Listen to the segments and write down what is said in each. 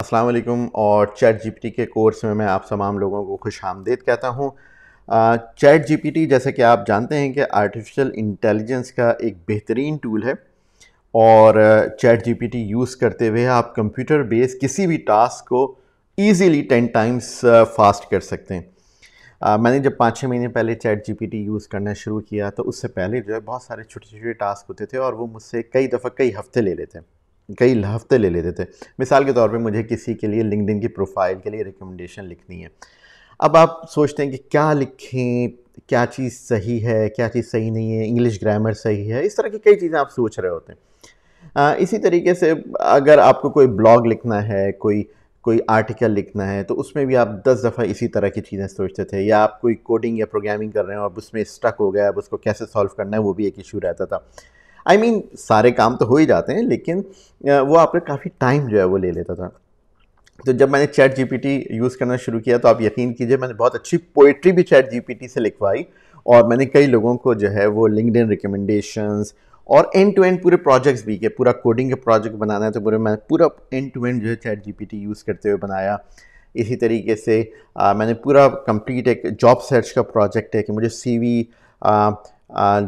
अस्सलाम वालेकुम और चैट जीपीटी के कोर्स में मैं आप तमाम लोगों को खुश आमदीद कहता हूँ। चैट जीपीटी जैसे कि आप जानते हैं कि आर्टिफिशियल इंटेलिजेंस का एक बेहतरीन टूल है और चैट जीपीटी यूज़ करते हुए आप कंप्यूटर बेस्ड किसी भी टास्क को ईज़िली 10 टाइम्स फास्ट कर सकते हैं। मैंने जब 5-6 महीने पहले चैट जीपीटी यूज़ करना शुरू किया तो उससे पहले जो है बहुत सारे छोटे-छोटे टास्क होते थे और वो मुझसे कई दफ़ा कई हफ़्ते ले लेते थे। मिसाल के तौर पे मुझे किसी के लिए लिंक्डइन की प्रोफ़ाइल के लिए रिकमेंडेशन लिखनी है। अब आप सोचते हैं कि क्या लिखें, क्या चीज़ सही है, क्या चीज़ सही नहीं है, इंग्लिश ग्रामर सही है, इस तरह की कई चीज़ें आप सोच रहे होते हैं। इसी तरीके से अगर आपको कोई ब्लॉग लिखना है, कोई कोई आर्टिकल लिखना है, तो उसमें भी आप 10 दफ़ा इसी तरह की चीज़ें सोचते थे या आप कोई कोडिंग या प्रोग्रामिंग कर रहे हो, अब उसमें स्टक हो गया, अब उसको कैसे सॉल्व करना है, वो भी एक इश्यू रहता था। सारे काम तो हो ही जाते हैं, लेकिन वो आपका काफ़ी टाइम जो है वो ले लेता था। तो जब मैंने चैट जीपीटी यूज़ करना शुरू किया तो आप यकीन कीजिए मैंने बहुत अच्छी पोएट्री भी चैट जीपीटी से लिखवाई और मैंने कई लोगों को जो है वो लिंक्डइन रिकमेंडेशंस और एंड टू एंड पूरे प्रोजेक्ट्स भी किए। पूरा कोडिंग का प्रोजेक्ट बनाना है तो मैं पूरा एंड टू एंड जो है चैट जीपीटी यूज़ करते हुए बनाया। इसी तरीके से मैंने पूरा कंप्लीट एक जॉब सर्च का प्रोजेक्ट है कि मुझे सीवी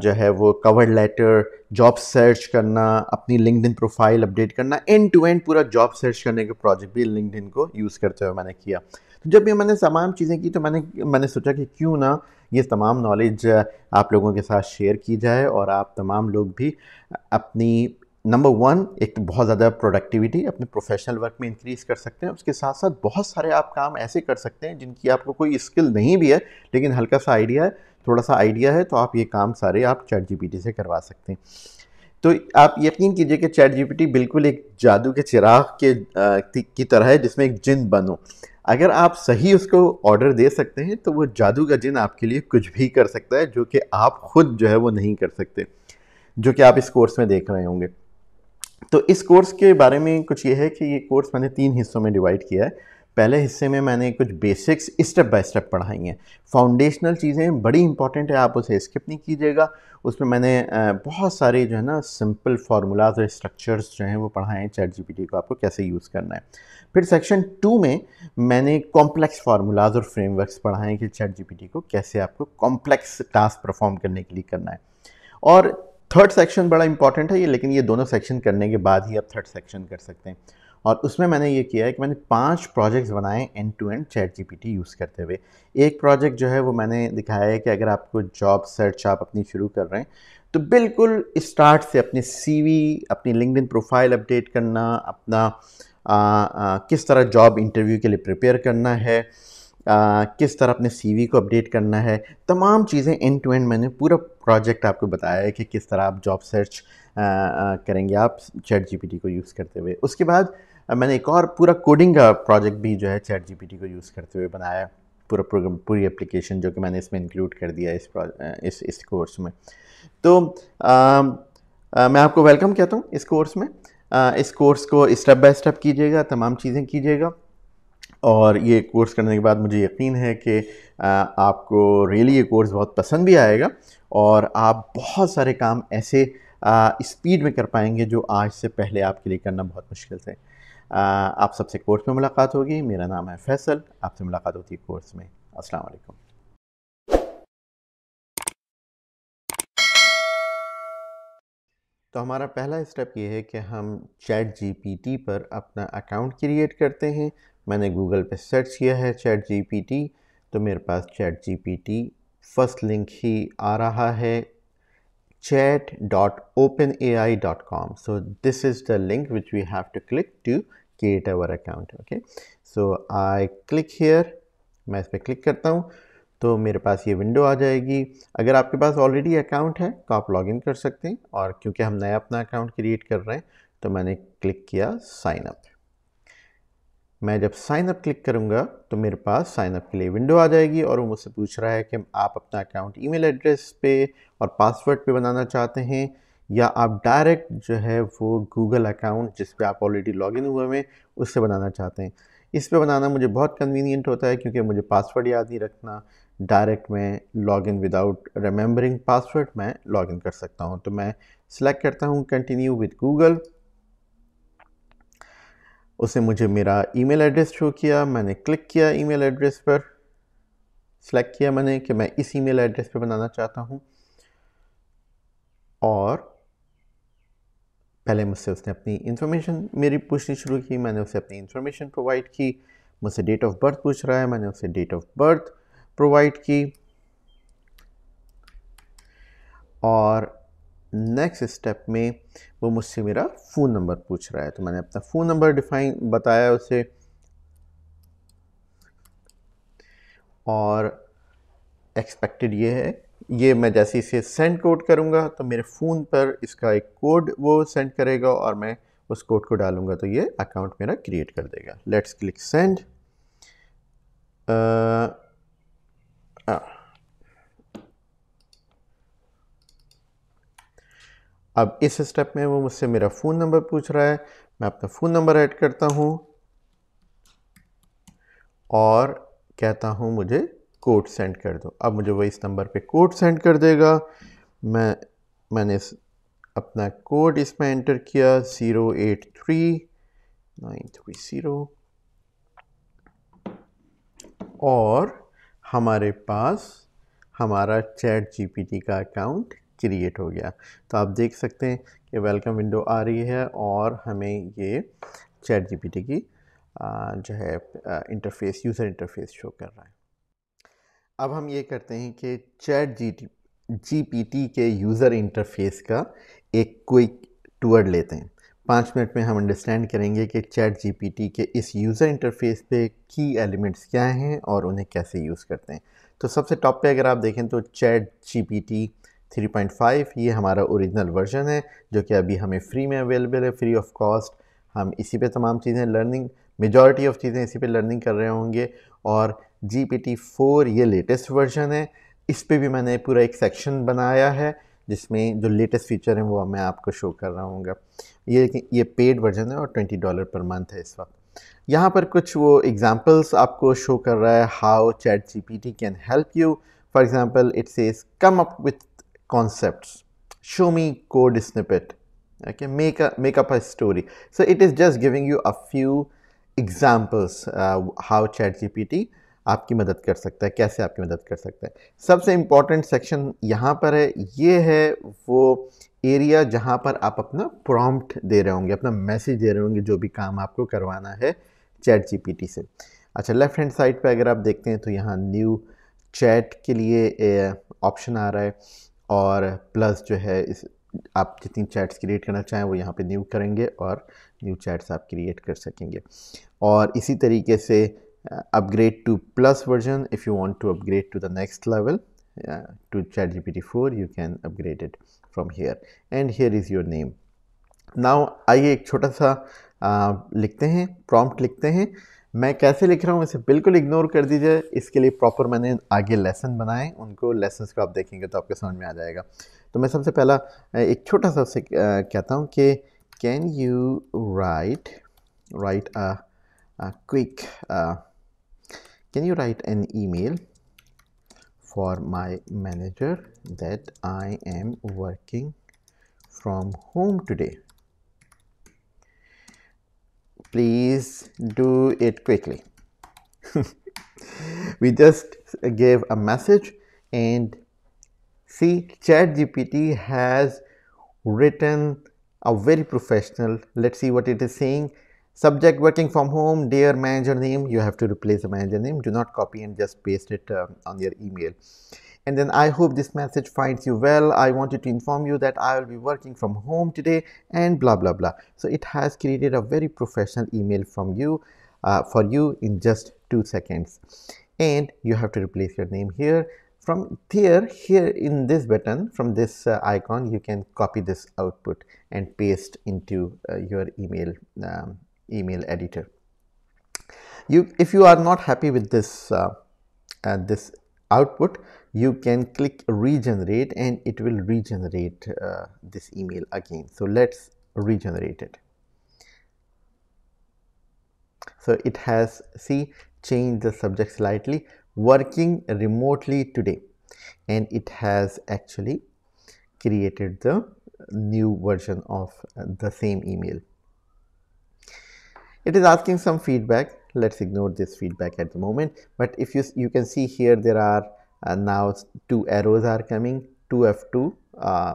जो है वो कवर लेटर, जॉब सर्च करना, अपनी लिंक्डइन प्रोफाइल अपडेट करना, एंड टू एंड पूरा जॉब सर्च करने के प्रोजेक्ट भी लिंक्डइन को यूज़ करते हुए मैंने किया। तो जब भी मैंने तमाम चीज़ें की तो मैंने सोचा कि क्यों ना ये तमाम नॉलेज आप लोगों के साथ शेयर की जाए और आप तमाम लोग भी अपनी नंबर वन एक तो बहुत ज़्यादा प्रोडक्टिविटी अपने प्रोफेशनल वर्क में इंक्रीज़ कर सकते हैं। उसके साथ साथ बहुत सारे आप काम ऐसे कर सकते हैं जिनकी आपको कोई स्किल नहीं भी है, लेकिन हल्का सा आइडिया है, थोड़ा सा आइडिया है, तो आप ये काम सारे आप चैट जीपीटी से करवा सकते हैं। तो आप यकीन कीजिए कि चैट जीपीटी बिल्कुल एक जादू के चिराग की तरह है जिसमें एक जिन बनो। अगर आप सही उसको ऑर्डर दे सकते हैं तो वो जादू का जिन आपके लिए कुछ भी कर सकता है जो कि आप खुद जो है वो नहीं कर सकते, जो कि आप इस कोर्स में देख रहे होंगे। तो इस कोर्स के बारे में कुछ ये है कि ये कोर्स मैंने 3 हिस्सों में डिवाइड किया है। पहले हिस्से में मैंने कुछ बेसिक्स स्टेप बाय स्टेप पढ़ाई हैं। फाउंडेशनल चीज़ें बड़ी इंपॉर्टेंट है, आप उसे स्किप नहीं कीजिएगा। उसमें मैंने बहुत सारे जो है ना सिंपल फार्मूलाज़ और स्ट्रक्चर्स जो हैं वो पढ़ाए हैं चैट जीपीटी को आपको कैसे यूज़ करना है। फिर सेक्शन 2 में मैंने कॉम्प्लेक्स फार्मूलाज़ और फ्रेमवर्क्स पढ़ाए हैं कि चैट जीपीटी को कैसे आपको कॉम्प्लेक्स टास्क परफ़ॉर्म करने के लिए करना है। और थर्ड सेक्शन बड़ा इंपॉर्टेंट है ये, लेकिन ये दोनों सेक्शन करने के बाद ही आप थर्ड सेक्शन कर सकते हैं। और उसमें मैंने ये किया है कि मैंने 5 प्रोजेक्ट्स बनाए end to end chat GPT use करते हुए। एक प्रोजेक्ट जो है वो मैंने दिखाया है कि अगर आपको जॉब सर्च आप अपनी शुरू कर रहे हैं, तो बिल्कुल स्टार्ट से अपने सीवी, अपनी लिंक्डइन प्रोफाइल अपडेट करना, अपना किस तरह जॉब इंटरव्यू के लिए प्रिपेयर करना है, किस तरह अपने सीवी को अपडेट करना है, तमाम चीज़ें एंड टू एंड मैंने पूरा प्रोजेक्ट आपको बताया है कि किस तरह आप जॉब सर्च करेंगे आप चैट जीपीटी को यूज़ करते हुए। उसके बाद मैंने एक और पूरा कोडिंग का प्रोजेक्ट भी जो है चैट जीपीटी को यूज़ करते हुए बनाया, पूरा प्रोग्राम, पूरी एप्लीकेशन जो कि मैंने इसमें इंक्लूड कर दिया है इस कोर्स में। तो मैं आपको वेलकम कहता हूँ इस कोर्स में। इस कोर्स को स्टेप बाय स्टेप कीजिएगा, तमाम चीज़ें कीजिएगा और ये कोर्स करने के बाद मुझे यकीन है कि आपको रियली ये कोर्स बहुत पसंद भी आएगा और आप बहुत सारे काम ऐसे स्पीड में कर पाएंगे जो आज से पहले आपके लिए करना बहुत मुश्किल थे। आप सबसे कोर्स में मुलाकात होगी। मेरा नाम है फैसल, आपसे मुलाकात होती है कोर्स में। अस्सलाम वालेकुम। तो हमारा पहला स्टेप ये है कि हम चैट जीपीटी पर अपना अकाउंट क्रिएट करते हैं। मैंने गूगल पे सर्च किया है चैट जीपीटी, तो मेरे पास चैट जीपीटी फर्स्ट लिंक ही आ रहा है, chat.openai.com. So this is the link which we have to click to create our account. Okay, so I click here, मैं इस पर क्लिक करता हूँ तो मेरे पास ये विंडो आ जाएगी। अगर आपके पास ऑलरेडी अकाउंट है तो आप लॉगिन कर सकते हैं और क्योंकि हम नया अपना अकाउंट क्रिएट कर रहे हैं तो मैंने क्लिक किया साइन अप। मैं जब साइन अप क्लिक करूंगा तो मेरे पास साइन अप के लिए विंडो आ जाएगी और वो मुझसे पूछ रहा है कि आप अपना अकाउंट ईमेल एड्रेस पे और पासवर्ड पे बनाना चाहते हैं या आप डायरेक्ट जो है वो गूगल अकाउंट जिस पे आप ऑलरेडी लॉगिन हुए हैं उससे बनाना चाहते हैं। इस पे बनाना मुझे बहुत कन्वीनियंट होता है क्योंकि मुझे पासवर्ड याद नहीं रखना। डायरेक्ट मैं लॉगिन विदाउट रिमेंबरिंग पासवर्ड मैं लॉगिन कर सकता हूँ। तो मैं सिलेक्ट करता हूँ कंटिन्यू विद गूगल। उसने मुझे मेरा ईमेल एड्रेस शो किया, मैंने क्लिक किया ईमेल एड्रेस पर, सेलेक्ट किया मैंने कि मैं इस ईमेल एड्रेस पे बनाना चाहता हूँ, और पहले मुझसे उसने अपनी इन्फॉर्मेशन मेरी पूछनी शुरू की, मैंने उसे अपनी इन्फॉर्मेशन प्रोवाइड की, मुझसे डेट ऑफ बर्थ पूछ रहा है, मैंने उसे डेट ऑफ बर्थ प्रोवाइड की, और नेक्स्ट स्टेप में वो मुझसे मेरा फ़ोन नंबर पूछ रहा है, तो मैंने अपना फ़ोन नंबर बताया उसे, और एक्सपेक्टेड ये है, ये मैं जैसे इसे सेंड कोड करूँगा तो मेरे फ़ोन पर इसका एक कोड वो सेंड करेगा और मैं उस कोड को डालूँगा तो ये अकाउंट मेरा क्रिएट कर देगा। Let's click send. अब इस स्टेप में वो मुझसे मेरा फ़ोन नंबर पूछ रहा है, मैं अपना फ़ोन नंबर ऐड करता हूँ और कहता हूँ मुझे कोड सेंड कर दो। अब मुझे वो इस नंबर पे कोड सेंड कर देगा। मैंने अपना कोड इसमें एंटर किया 083930, और हमारे पास हमारा चैट जीपीटी का अकाउंट क्रिएट हो गया। तो आप देख सकते हैं कि वेलकम विंडो आ रही है और हमें ये चैट जीपीटी की जो है इंटरफेस, यूज़र इंटरफेस शो कर रहा है। अब हम ये करते हैं कि चैट जीपीटी के यूज़र इंटरफेस का एक क्विक टूर लेते हैं। 5 मिनट में हम अंडरस्टैंड करेंगे कि चैट जीपीटी के इस यूज़र इंटरफेस पे की एलिमेंट्स क्या हैं और उन्हें कैसे यूज़ करते हैं। तो सबसे टॉप पे अगर आप देखें तो चैट जीपीटी 3.5 ये हमारा ओरिजिनल वर्जन है, जो कि अभी हमें फ्री में अवेलेबल है, फ्री ऑफ कॉस्ट। हम इसी पे तमाम चीज़ें लर्निंग, मेजॉरिटी ऑफ चीज़ें इसी पे लर्निंग कर रहे होंगे। और GPT-4 ये लेटेस्ट वर्जन है, इस पे भी मैंने पूरा एक सेक्शन बनाया है जिसमें जो लेटेस्ट फीचर हैं वो मैं आपको शो कर रहा हूँ। ये पेड वर्जन है और $20 पर मंथ है इस वक्त। यहाँ पर कुछ वो एग्जांपल्स आपको शो कर रहा है, how chat GPT can help you. For example it says come up with concepts, show me code snippet, okay, make up a story. So it is just giving you a few examples how ChatGPT आपकी मदद कर सकता है, कैसे आपकी मदद कर सकता है। सबसे इम्पॉर्टेंट सेक्शन यहाँ पर है, ये है वो एरिया जहाँ पर आप अपना प्रॉम्प्ट दे रहे होंगे, अपना मैसेज दे रहे होंगे, जो भी काम आपको करवाना है चैट जीपीटी से। अच्छा, लेफ्ट हैंड साइड पे अगर आप देखते हैं तो यहाँ न्यू चैट के लिए ऑप्शन आ रहा है, और प्लस जो है इस आप जितनी चैट्स क्रिएट करना चाहें वो यहाँ पे न्यू करेंगे और न्यू चैट्स आप क्रिएट कर सकेंगे। और इसी तरीके से upgrade to plus version, if you want to upgrade to the next level to ChatGPT 4 you can upgrade it from here, and here is your name. Now आइए एक छोटा सा लिखते हैं, प्रॉम्प्ट लिखते हैं। मैं कैसे लिख रहा हूँ इसे बिल्कुल इग्नोर कर दीजिए, इसके लिए प्रॉपर मैंने आगे लेसन बनाए, उनको लेसन्स को आप देखेंगे तो आपको समझ में आ जाएगा। तो मैं सबसे पहला एक छोटा सा उससे कहता हूँ कि can you write a quick can you write an email for my manager that I am working from home today, please do it quickly. We just gave a message, and see, ChatGPT has written a very professional. Let's see what it is saying. Subject working from home, dear manager name. You have to replace the manager name. Do not copy and just paste it on your email. And then I hope this message finds you well. I wanted to inform you that I will be working from home today and blah blah blah. So it has created a very professional email from you for you in just 2 seconds. And you have to replace your name here. From here in this button, from this icon, you can copy this output and paste into your email editor. If you are not happy with this this output, you can click regenerate and it will regenerate this email again. So let's regenerate it. So it has, see, changed the subject slightly, working remotely today, and it has actually created the new version of the same email. It is asking some feedback. Let's ignore this feedback at the moment. But if you can see here, there are now 2 arrows are coming. 2F2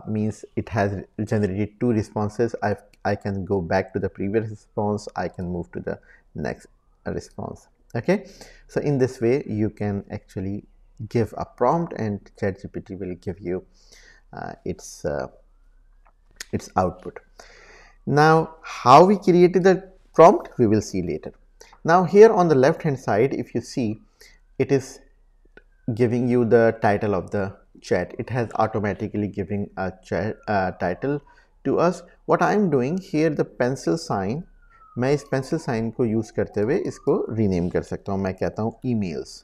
means it has generated 2 responses. I can go back to the previous response. I can move to the next response. Okay, so in this way you can actually give a prompt and ChatGPT will give you its output. Now, how we created the prompt, we will see later. Now, here on the left hand side, if you see, it is giving you the title of the chat. It has automatically giving a chat title to us. What I am doing here, the pencil sign, मैं इस pencil sign को use करते हुए इसको rename कर सकता हूँ. मैं कहता हूँ ईमेल्स.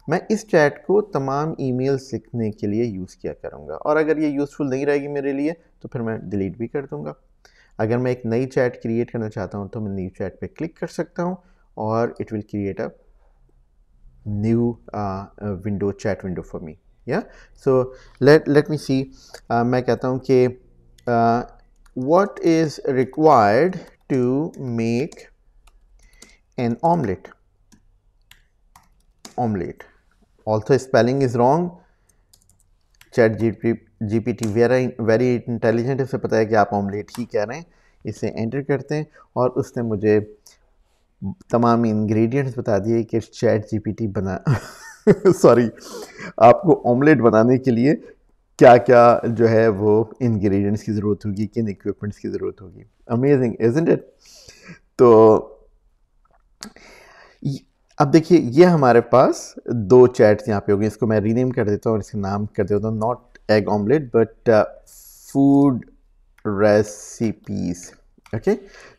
मैं इस चैट को तमाम ईमेल्स लिखने के लिए यूज़ किया करूँगा, और अगर ये यूज़फुल नहीं रहेगी मेरे लिए तो फिर मैं डिलीट भी कर दूँगा. अगर मैं एक नई चैट क्रिएट करना चाहता हूँ तो मैं न्यू चैट पे क्लिक कर सकता हूँ और it will create a new window, chat window for me. या सो लेट मी सी. मैं कहता हूँ कि what is required to make an omelette. Omelette, also spelling is wrong. Chat GPT very intelligent है, उसे पता है कि आप ऑमलेट ही कह रहे हैं. इसे एंटर करते हैं और उसने मुझे तमाम इंग्रेडिएंट्स बता दिए कि चैट जीपीटी बना सॉरी, आपको ऑमलेट बनाने के लिए क्या क्या जो है वो इंग्रेडिएंट्स की ज़रूरत होगी, किन इक्विपमेंट्स की ज़रूरत होगी. Amazing, isn't it? तो अब देखिए, ये हमारे पास 2 चैट्स यहाँ पे होंगे. इसको मैं रीनेम कर देता हूँ और इसका नाम कर देता हूँ not egg omelette but food recipes. Okay,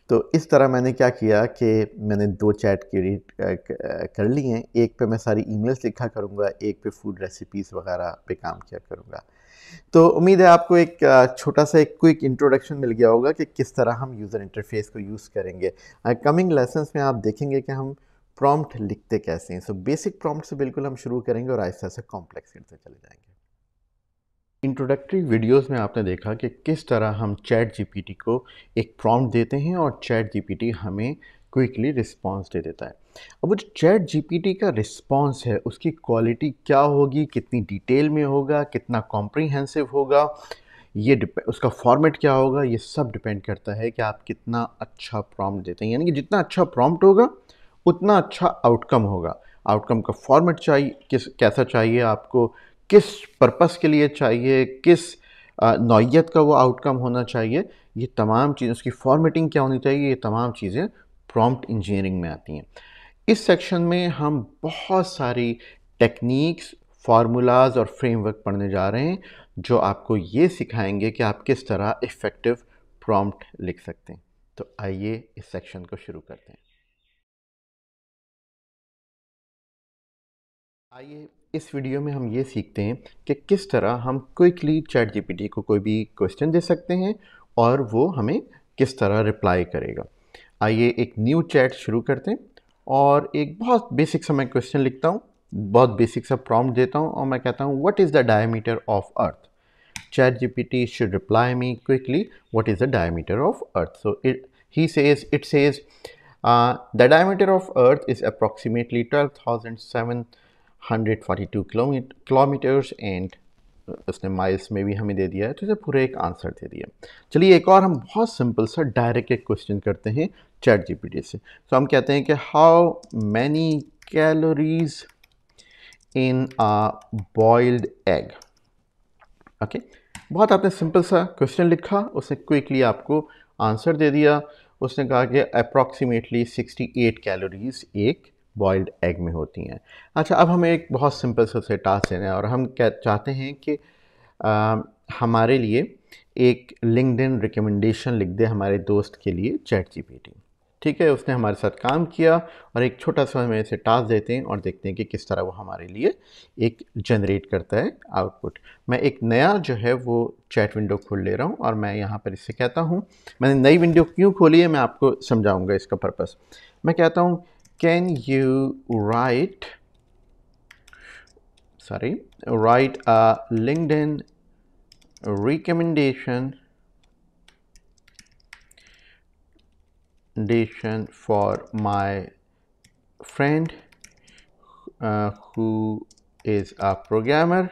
तो इस तरह मैंने क्या किया कि मैंने 2 चैट क्रिएट कर ली हैं. एक पे मैं सारी ईमेल्स लिखा करूँगा, एक पे फूड रेसिपीज़ वगैरह पे काम किया करूँगा. तो उम्मीद है आपको एक छोटा सा एक क्विक इंट्रोडक्शन मिल गया होगा कि किस तरह हम यूज़र इंटरफेस को यूज़ करेंगे. कमिंग लेसन्स में आप देखेंगे कि हम प्रॉम्प्ट लिखते कैसे हैं. सो बेसिक प्रॉम्प्ट से बिल्कुल हम शुरू करेंगे और आहिस्ता से कॉम्प्लेक्स करते चले जाएंगे. इंट्रोडक्टरी वीडियोस में आपने देखा कि किस तरह हम चैट जीपीटी को एक प्रॉम्प्ट देते हैं और चैट जीपीटी हमें क्विकली रिस्पांस दे देता है. अब वो जो चैट जीपीटी का रिस्पांस है उसकी क्वालिटी क्या होगी, कितनी डिटेल में होगा, कितना कॉम्प्रिहेंसिव होगा, ये उसका फॉर्मेट क्या होगा, ये सब डिपेंड करता है कि आप कितना अच्छा प्रॉम्प्ट देते हैं. यानी कि जितना अच्छा प्रॉम्प्ट होगा उतना अच्छा आउटकम होगा. आउटकम का फॉर्मेट चाहिए कैसा चाहिए आपको, किस पर्पस के लिए चाहिए, किस नौइयत का वो आउटकम होना चाहिए, ये तमाम चीज़ें, उसकी फॉर्मेटिंग क्या होनी चाहिए, ये तमाम चीज़ें प्रॉम्प्ट इंजीनियरिंग में आती हैं. इस सेक्शन में हम बहुत सारी टेक्निक्स, फार्मूलाज और फ्रेमवर्क पढ़ने जा रहे हैं जो आपको ये सिखाएंगे कि आप किस तरह इफ़ेक्टिव प्रॉम्प्ट लिख सकते हैं. तो आइए इस सेक्शन को शुरू करते हैं. आइए इस वीडियो में हम ये सीखते हैं कि किस तरह हम क्विकली चैट जीपीटी को कोई भी क्वेश्चन दे सकते हैं और वो हमें किस तरह रिप्लाई करेगा. आइए एक न्यू चैट शुरू करते हैं और एक बहुत बेसिक सा मैं क्वेश्चन लिखता हूँ, बहुत बेसिक सा प्रॉम्प्ट देता हूँ और मैं कहता हूँ what is the diameter of earth. Chat GPT should reply me quickly what is the diameter of earth. So it says the diameter of earth is approximately 12,742 kilometres and उसने miles में भी हमें दे दिया है, तो इसे पूरे एक आंसर दे दिया. चलिए एक और हम बहुत सिंपल सा डायरेक्ट एक क्वेश्चन करते हैं चैट जीपीटी से. तो हम कहते हैं कि how many calories in a boiled egg. Okay, बहुत आपने सिंपल सा क्वेश्चन लिखा, उसने क्विकली आपको आंसर दे दिया. उसने कहा कि अप्रॉक्सीमेटली 68 कैलोरीज एक बॉइल्ड एग में होती हैं. अच्छा, अब हमें एक बहुत सिंपल से टास्क देना है और हम क्या चाहते हैं कि हमारे लिए एक लिंक्डइन रिकमेंडेशन लिख दे हमारे दोस्त के लिए चैट जीपीटी. ठीक है, उसने हमारे साथ काम किया और एक छोटा सा हमें इसे टास्क देते हैं और देखते हैं कि किस तरह वो हमारे लिए एक जनरेट करता है आउटपुट. मैं एक नया जो है वो चैट विंडो खोल ले रहा हूँ और मैं यहाँ पर इससे कहता हूँ, मैंने नई विंडो क्यों खोली है मैं आपको समझाऊँगा इसका पर्पस. मैं कहता हूँ can you right a LinkedIn recommendation recommendation for my friend who is a programmer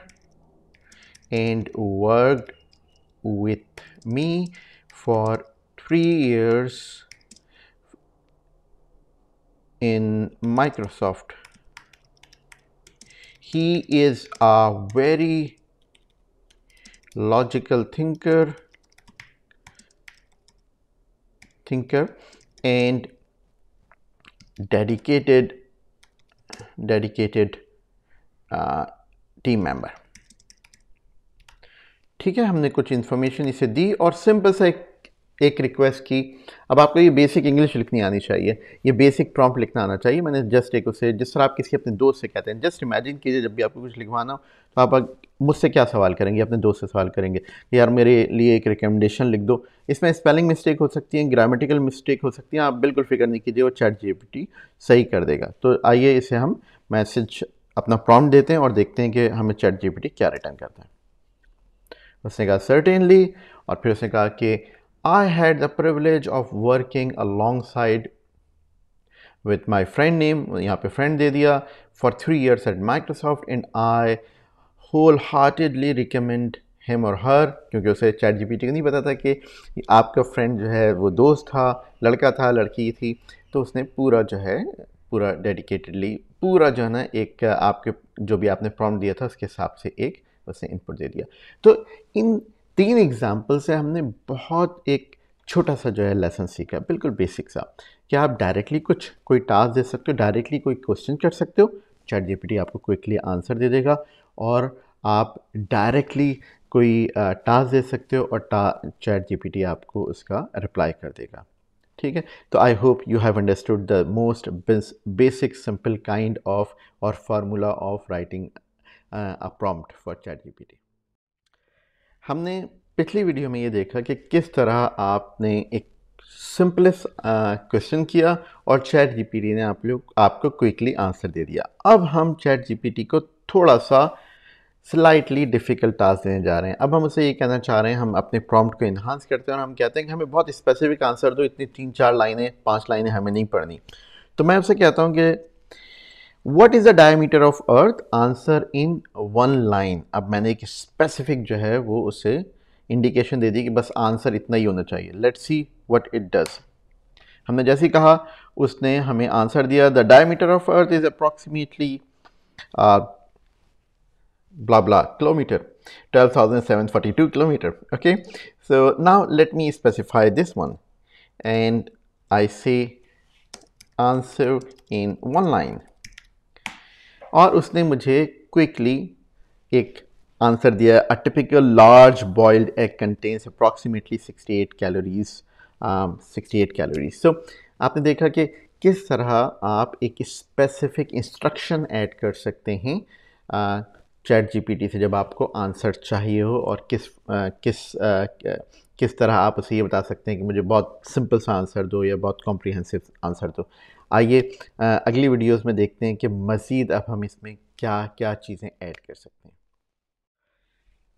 and worked with me for 3 years in Microsoft. He is a very logical thinker and dedicated team member. ठीक है, हमने कुछ information इसे दी और simple सा एक request की। अब आपको ये बेसिक इंग्लिश लिखनी आनी चाहिए, ये बेसिक प्रॉम्प्ट लिखना आना चाहिए। मैंने जस्ट एक उसे, जिस तरह आप किसी अपने दोस्त से कहते हैं, जस्ट इमेजिन कीजिए जब भी आपको कुछ लिखवाना हो तो आप मुझसे क्या सवाल करेंगे, अपने दोस्त से सवाल करेंगे कि यार मेरे लिए एक रिकमेंडेशन लिख दो। इसमें स्पेलिंग मिस्टेक हो सकती है, ग्रामेटिकल मिस्टेक हो सकती है, आप बिल्कुल फिक्र नहीं कीजिए, वो चैट जीपीटी सही कर देगा। तो आइए इसे हम मैसेज अपना प्रॉम्प्ट देते हैं और देखते हैं कि हमें चैट जीपीटी क्या रिटर्न करता है। उसने कहा सर्टेनली, और फिर उसने कहा कि I had the privilege of working alongside with my friend name, यहाँ पे friend दे दिया, for 3 years at Microsoft and I wholeheartedly recommend him or her, क्योंकि उसे चैट जीपीटी को नहीं पता था कि आपका फ्रेंड जो है वो दोस्त था, लड़का था, लड़की थी, तो उसने पूरा डेडिकेटेडली पूरा जो है ना एक आपके जो भी आपने प्रॉम्प्ट दिया था उसके हिसाब से एक उसने इनपुट दे दिया। तो इन 3 एग्जाम्पल से हमने बहुत एक छोटा सा जो है लेसन सीखा, बिल्कुल बेसिक सा, कि आप डायरेक्टली कोई टास्क दे सकते हो, डायरेक्टली कोई क्वेश्चन कर सकते हो, चैट जीपीटी आपको क्विकली आंसर दे देगा, और आप डायरेक्टली कोई टास्क दे सकते हो और चैट जीपीटी आपको उसका रिप्लाई कर देगा। ठीक है, तो I hope you have understood the most basic simple kind of और formula of writing a prompt for ChatGPT. हमने पिछली वीडियो में ये देखा कि किस तरह आपने एक सिंपलेस्ट क्वेश्चन किया और चैट जीपीटी ने आपको क्विकली आंसर दे दिया। अब हम चैट जीपीटी को थोड़ा सा स्लाइटली डिफ़िकल्ट टास्क देने जा रहे हैं। अब हम उसे ये कहना चाह रहे हैं, हम अपने प्रॉम्प्ट को इन्हांस करते हैं और हम कहते हैं कि हमें बहुत स्पेसिफिक आंसर दो, इतनी 3-4 लाइनें 5 लाइनें हमें नहीं पढ़नी। तो मैं उससे कहता हूँ कि What is the diameter of Earth? Answer in 1 line। अब मैंने एक स्पेसिफिक जो है वो उसे इंडिकेशन दे दी कि बस आंसर इतना ही होना चाहिए। Let's see what it does. हमने जैसे ही कहा उसने हमें आंसर दिया, the diameter of earth is approximately blah blah kilometer, 12,742 kilometer. Okay, so now let me specify this one and I say answer in 1 line, और उसने मुझे क्विकली एक आंसर दिया। A typical large boiled egg contains approximately 68 calories. 68 calories. So आपने देखा कि किस तरह आप एक स्पेसिफिक इंस्ट्रक्शन ऐड कर सकते हैं चैट जीपीटी से जब आपको आंसर चाहिए हो, और किस तरह आप उसे ये बता सकते हैं कि मुझे बहुत सिंपल सा आंसर दो या बहुत कॉम्प्रिहेंसिव आंसर दो। आइए अगली वीडियोस में देखते हैं कि मज़ीद अब हम इसमें क्या क्या चीज़ें ऐड कर सकते हैं।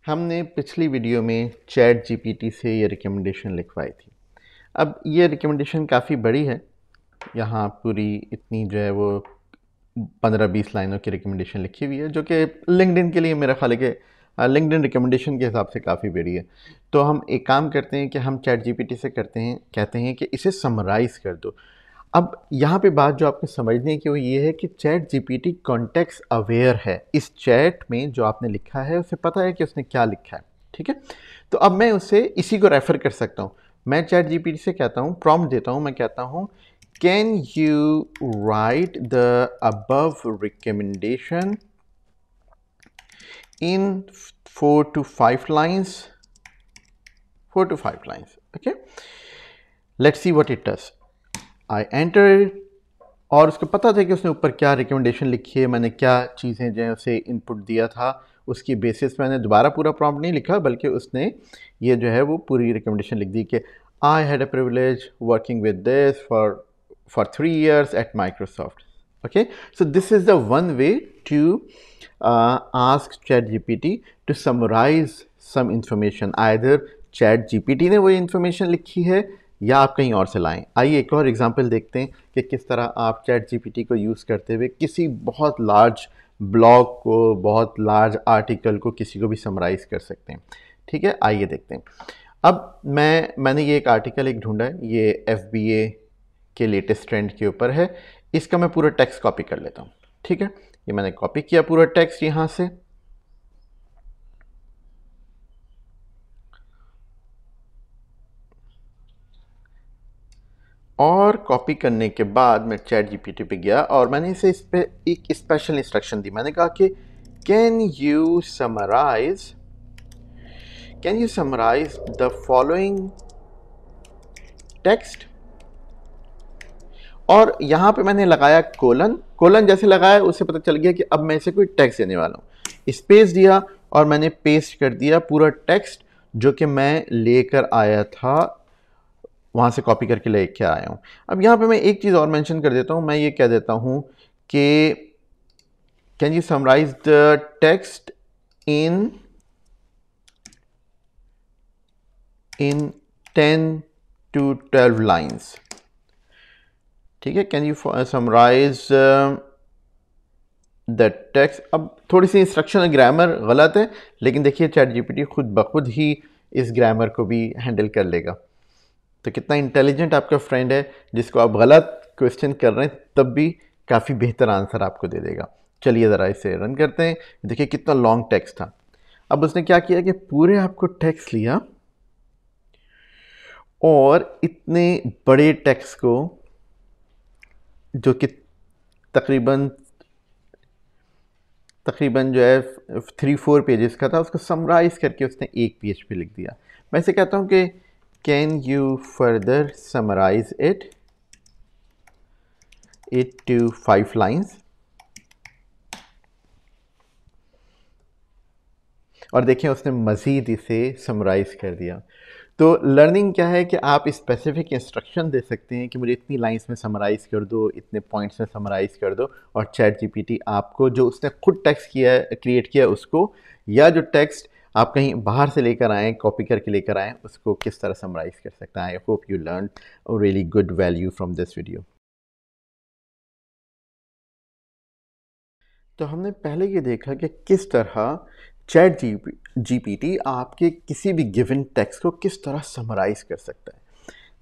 हमने पिछली वीडियो में चैट जीपीटी से ये रिकमेंडेशन लिखवाई थी। अब ये रिकमेंडेशन काफ़ी बड़ी है, यहाँ पूरी इतनी जो है वो 15-20 लाइनों की रिकमेंडेशन लिखी हुई है, जो कि लिंक्डइन के लिए मेरा ख्याल है कि लिंक्डइन रिकमेंडेशन के हिसाब से काफ़ी बड़ी है। तो हम एक काम करते हैं कि हम चैट जीपीटी से कहते हैं कि इसे समराइज़ कर दो। अब यहाँ पे बात जो आपको समझने की वो ये है कि चैट जीपीटी कॉन्टेक्स्ट अवेयर है। इस चैट में जो आपने लिखा है उसे पता है कि उसने क्या लिखा है। ठीक है, तो अब मैं उसे इसी को रेफ़र कर सकता हूँ। मैं चैट जीपीटी से कहता हूँ, प्रॉम्प्ट देता हूँ, मैं कहता हूँ can you right the above recommendation in 4 to 5 lines. 4 to 5 lines. Okay, let's see what it does. I enter it, और उसको पता था कि उसने ऊपर क्या रिकमेंडेशन लिखी है, मैंने क्या चीज़ें जो है उसे इनपुट दिया था, उसकी बेसिस मैंने दोबारा पूरा प्रॉम्प्ट नहीं लिखा, बल्कि उसने ये जो है वो पूरी रिकमेंडेशन लिख दी कि I had a privilege working with this for 3 years at Microsoft. Okay, so this is the one way to ask ChatGPT to summarize some information. Either ChatGPT ने वो information लिखी है या आप कहीं और से लाएं। आइए एक और एग्जांपल देखते हैं कि किस तरह आप चैट जीपीटी को यूज़ करते हुए किसी बहुत लार्ज ब्लॉग को, बहुत लार्ज आर्टिकल को, किसी को भी समराइज़ कर सकते हैं। ठीक है, आइए देखते हैं। अब मैंने ये एक आर्टिकल एक ढूंढा है, ये FBA के लेटेस्ट ट्रेंड के ऊपर है। इसका मैं पूरा टेक्स्ट कॉपी कर लेता हूँ। ठीक है, ये मैंने कॉपी किया पूरा टेक्स्ट यहाँ से, और कॉपी करने के बाद मैं चैट जीपीटी पे गया और मैंने इस पे एक स्पेशल इंस्ट्रक्शन दी। मैंने कहा कि can you summarise the following text, और यहाँ पे मैंने लगाया कोलन जैसे लगाया उससे पता चल गया कि अब मैं इसे कोई टेक्स्ट देने वाला हूँ। स्पेस दिया और मैंने पेस्ट कर दिया पूरा टेक्स्ट जो कि मैं लेकर आया था, वहाँ से कॉपी करके लेके आया हूँ। अब यहाँ पे मैं एक चीज़ और मेंशन कर देता हूँ, मैं ये कह देता हूँ कि can you summarise the text in 10 to 12 lines. ठीक है, can you summarise the text. अब थोड़ी सी इंस्ट्रक्शन ग्रामर गलत है, लेकिन देखिए चैट जीपीटी खुद ब खुद ही इस ग्रामर को भी हैंडल कर लेगा। तो कितना इंटेलिजेंट आपका फ्रेंड है, जिसको आप गलत क्वेश्चन कर रहे हैं तब भी काफ़ी बेहतर आंसर आपको दे देगा। चलिए ज़रा इसे रन करते हैं। देखिए कितना लॉन्ग टेक्स्ट था। अब उसने क्या किया कि पूरे आपको टेक्स्ट लिया और इतने बड़े टेक्स्ट को, जो कि तकरीबन जो है 3-4 पेजेस का था, उसको समराइज करके उसने एक पेज पे लिख दिया। मैं इसे कहता हूँ कि can you further summarise it to 5 lines. और देखें उसने मज़ीद इसे समराइज़ कर दिया। तो लर्निंग क्या है कि आप स्पेसिफिक इंस्ट्रक्शन दे सकते हैं कि मुझे इतनी लाइंस में समराइज़ कर दो, इतने पॉइंट्स में समराइज़ कर दो, और चैट जीपीटी आपको जो उसने खुद टेक्स्ट क्रिएट किया उसको, या जो टेक्स्ट आप कहीं बाहर से लेकर आएँ, कॉपी करके लेकर आएँ, उसको किस तरह समराइज़ कर सकता है। आई hope you learn a really good value from this video. तो हमने पहले ये देखा कि किस तरह चैट जीपीटी आपके किसी भी गिवन टेक्स्ट को किस तरह समराइज़ कर सकता है।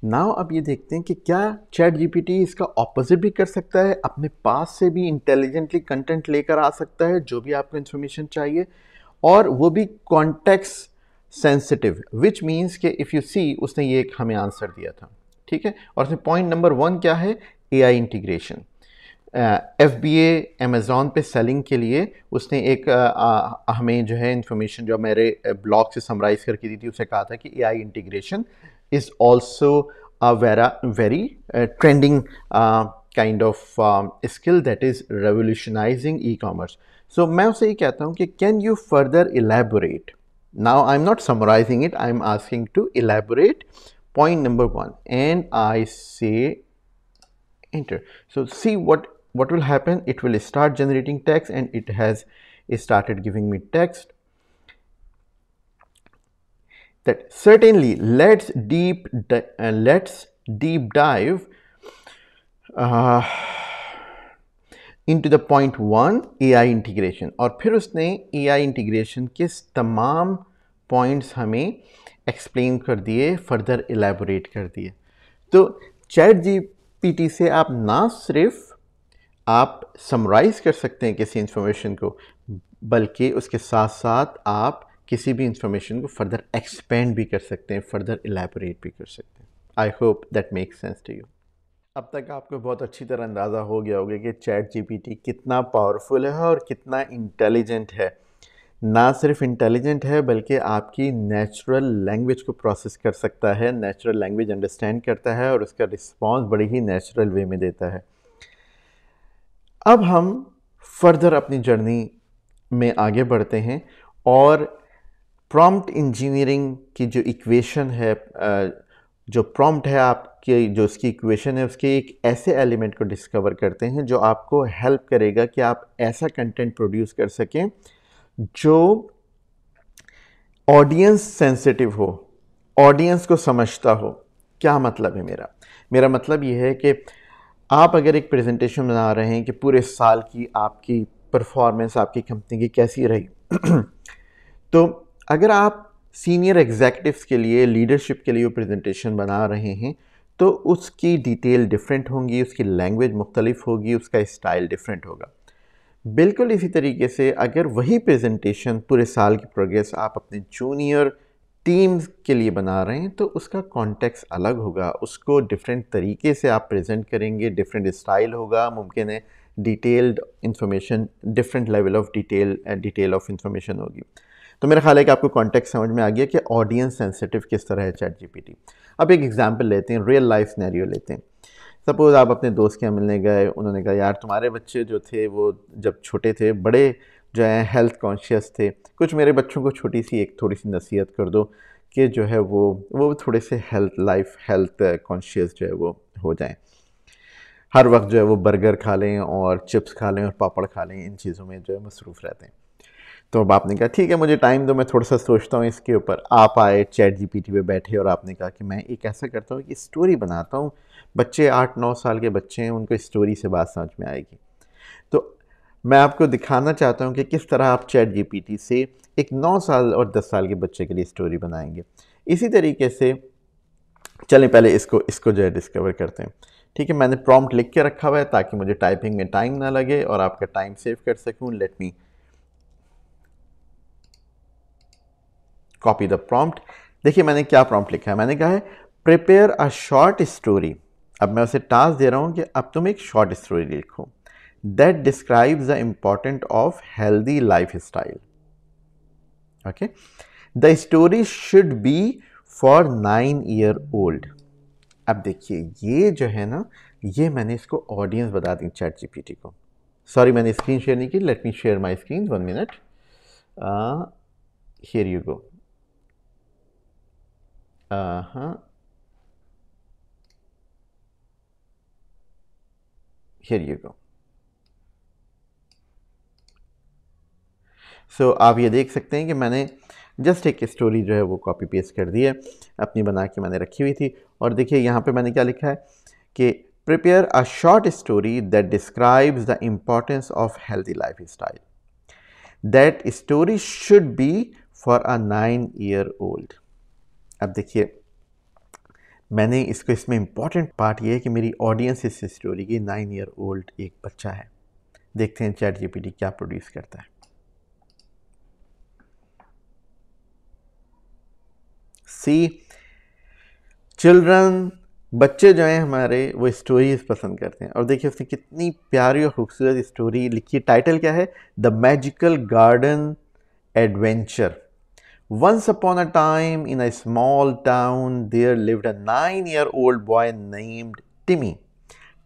नाउ अब ये देखते हैं कि क्या चैट जीपीटी इसका ऑपोजिट भी कर सकता है, अपने पास से भी इंटेलिजेंटली कंटेंट लेकर आ सकता है जो भी आपको इन्फॉर्मेशन चाहिए, और वो भी कॉन्टेक्स्ट सेंसिटिव, विच मीन्स कि इफ़ यू सी उसने ये एक हमें आंसर दिया था। ठीक है, और उसमें पॉइंट नंबर 1 क्या है, AI इंटीग्रेशन। FBA अमेज़ॉन पे सेलिंग के लिए उसने एक हमें जो है इंफॉर्मेशन जो मेरे ब्लॉग से समराइज़ करके दी थी, उसे कहा था कि AI integration is also a very trending kind of skill that is revolutionising e-commerce. So मैं उसे ये कहता हूँ कि can you further elaborate. Now I am not summarising it, I am asking to elaborate point number 1, and I say enter. So see what will happen. It will start generating text, and it has started giving me text. That certainly let's deep dive into the point 1 AI integration. और फिर उसने AI integration के तमाम points हमें explain कर दिए, further elaborate कर दिए। तो चैट जीपीटी से आप ना सिर्फ आप समराइज़ कर सकते हैं किसी इंफॉर्मेशन को, बल्कि उसके साथ साथ आप किसी भी इंफॉर्मेशन को फर्दर एक्सपेंड भी कर सकते हैं, फर्दर एलैबोरेट भी कर सकते हैं। I hope that makes sense to you. अब तक आपको बहुत अच्छी तरह अंदाज़ा हो गया होगा कि चैट जीपीटी कितना पावरफुल है और कितना इंटेलिजेंट है। ना सिर्फ इंटेलिजेंट है बल्कि आपकी नेचुरल लैंग्वेज को प्रोसेस कर सकता है, नेचुरल लैंग्वेज अंडरस्टैंड करता है और उसका रिस्पॉन्स बड़ी ही नेचुरल वे में देता है। अब हम फर्दर अपनी जर्नी में आगे बढ़ते हैं और प्रॉम्प्ट इंजीनियरिंग की जो इक्वेशन है, जो प्रॉम्प्ट है आपके, जो उसकी इक्वेशन है, उसके एक ऐसे एलिमेंट को डिस्कवर करते हैं जो आपको हेल्प करेगा कि आप ऐसा कंटेंट प्रोड्यूस कर सकें जो ऑडियंस सेंसिटिव हो, ऑडियंस को समझता हो, क्या मतलब है मेरा? मेरा मतलब ये है कि आप अगर एक प्रेजेंटेशन बना रहे हैं कि पूरे साल की आपकी परफॉर्मेंस आपकी कंपनी की कैसी रही तो अगर आप सीनियर एग्जेक्टिव्स के लिए लीडरशिप के लिए वो प्रेजेंटेशन बना रहे हैं तो उसकी डिटेल डिफरेंट होंगी, उसकी लैंग्वेज मुख्तलिफ होगी, उसका स्टाइल डिफरेंट होगा। बिल्कुल इसी तरीके से अगर वही प्रेजेंटेशन पूरे साल की प्रोग्रेस आप अपने जूनियर टीम्स के लिए बना रहे हैं तो उसका कॉन्टेक्स्ट अलग होगा, उसको डिफरेंट तरीके से आप प्रेजेंट करेंगे, डिफरेंट स्टाइल होगा, मुमकिन है detailed information, different level of detail of information होगी। तो मेरा ख्याल है कि आपको कॉन्टेक्स्ट समझ में आ गया कि ऑडियंस सेंसिटिव किस तरह है चैट जीपीटी। अब एक एग्जांपल लेते हैं, रियल लाइफ सिनेरियो लेते हैं। सपोज़ आप अपने दोस्त के यहाँ मिलने गए, उन्होंने कहा यार तुम्हारे बच्चे जो थे वो जब छोटे थे बड़े जो हैं हेल्थ कॉन्शियस थे, कुछ मेरे बच्चों को छोटी सी एक थोड़ी सी नसीहत कर दो कि जो है वो थोड़े से हेल्थ कॉन्शियस जो है वो हो जाएं, हर वक्त जो है वो बर्गर खा लें और चिप्स खा लें और पापड़ खा लें, इन चीज़ों में जो है मसरूफ़ रहते हैं। तो अब आपने कहा ठीक है मुझे टाइम दो, मैं थोड़ा सा सोचता हूँ इसके ऊपर। आप आए चैट जीपीटी पे बैठे और आपने कहा कि मैं एक ऐसा करता हूँ कि स्टोरी बनाता हूँ, बच्चे 8-9 साल के बच्चे हैं, उनको स्टोरी से बात समझ में आएगी। तो मैं आपको दिखाना चाहता हूँ कि किस तरह आप चैट जीपीटी से एक 9 साल और 10 साल के बच्चे के लिए स्टोरी बनाएंगे। इसी तरीके से चलें पहले इसको जो है डिस्कवर करते हैं। ठीक है, मैंने प्रॉम्प्ट लिख के रखा हुआ है ताकि मुझे टाइपिंग में टाइम ना लगे और आपका टाइम सेव कर सकूँ। Let me copy the prompt. देखिए मैंने क्या प्रॉम्प्ट लिखा है, मैंने कहा है प्रिपेयर अ शॉर्ट स्टोरी। अब मैं उसे टास्क दे रहा हूँ कि अब तुम एक शॉर्ट स्टोरी लिखो that describes the important of healthy life style. Okay, the story should be for 9 year old. अब देखिए ये जो है ना, ये मैंने इसको ऑडियंस बता दी चैट जीपीटी को। सॉरी मैंने स्क्रीन शेयर नहीं की, let me share my screen 1 minute. Here you go. हाँ, हियर यू गो। सो आप ये देख सकते हैं कि मैंने जस्ट एक स्टोरी जो है वो कॉपी पेस्ट कर दी है, अपनी बना के मैंने रखी हुई थी। और देखिए यहाँ पे मैंने क्या लिखा है कि prepare a short story that describes the importance of healthy life style. That story should be for a 9 year old. अब देखिए मैंने इसको, इसमें इम्पॉर्टेंट पार्ट ये है कि मेरी ऑडियंस इस स्टोरी की 9 ईयर ओल्ड एक बच्चा है। देखते हैं चैट जीपीटी क्या प्रोड्यूस करता है। सी चिल्ड्रन, बच्चे जो हैं हमारे वो स्टोरीज पसंद करते हैं। और देखिए उसने कितनी प्यारी और खूबसूरत स्टोरी लिखी है। टाइटल क्या है? The magical garden adventure. Once upon a time in a small town there lived a 9 year old boy named Timmy.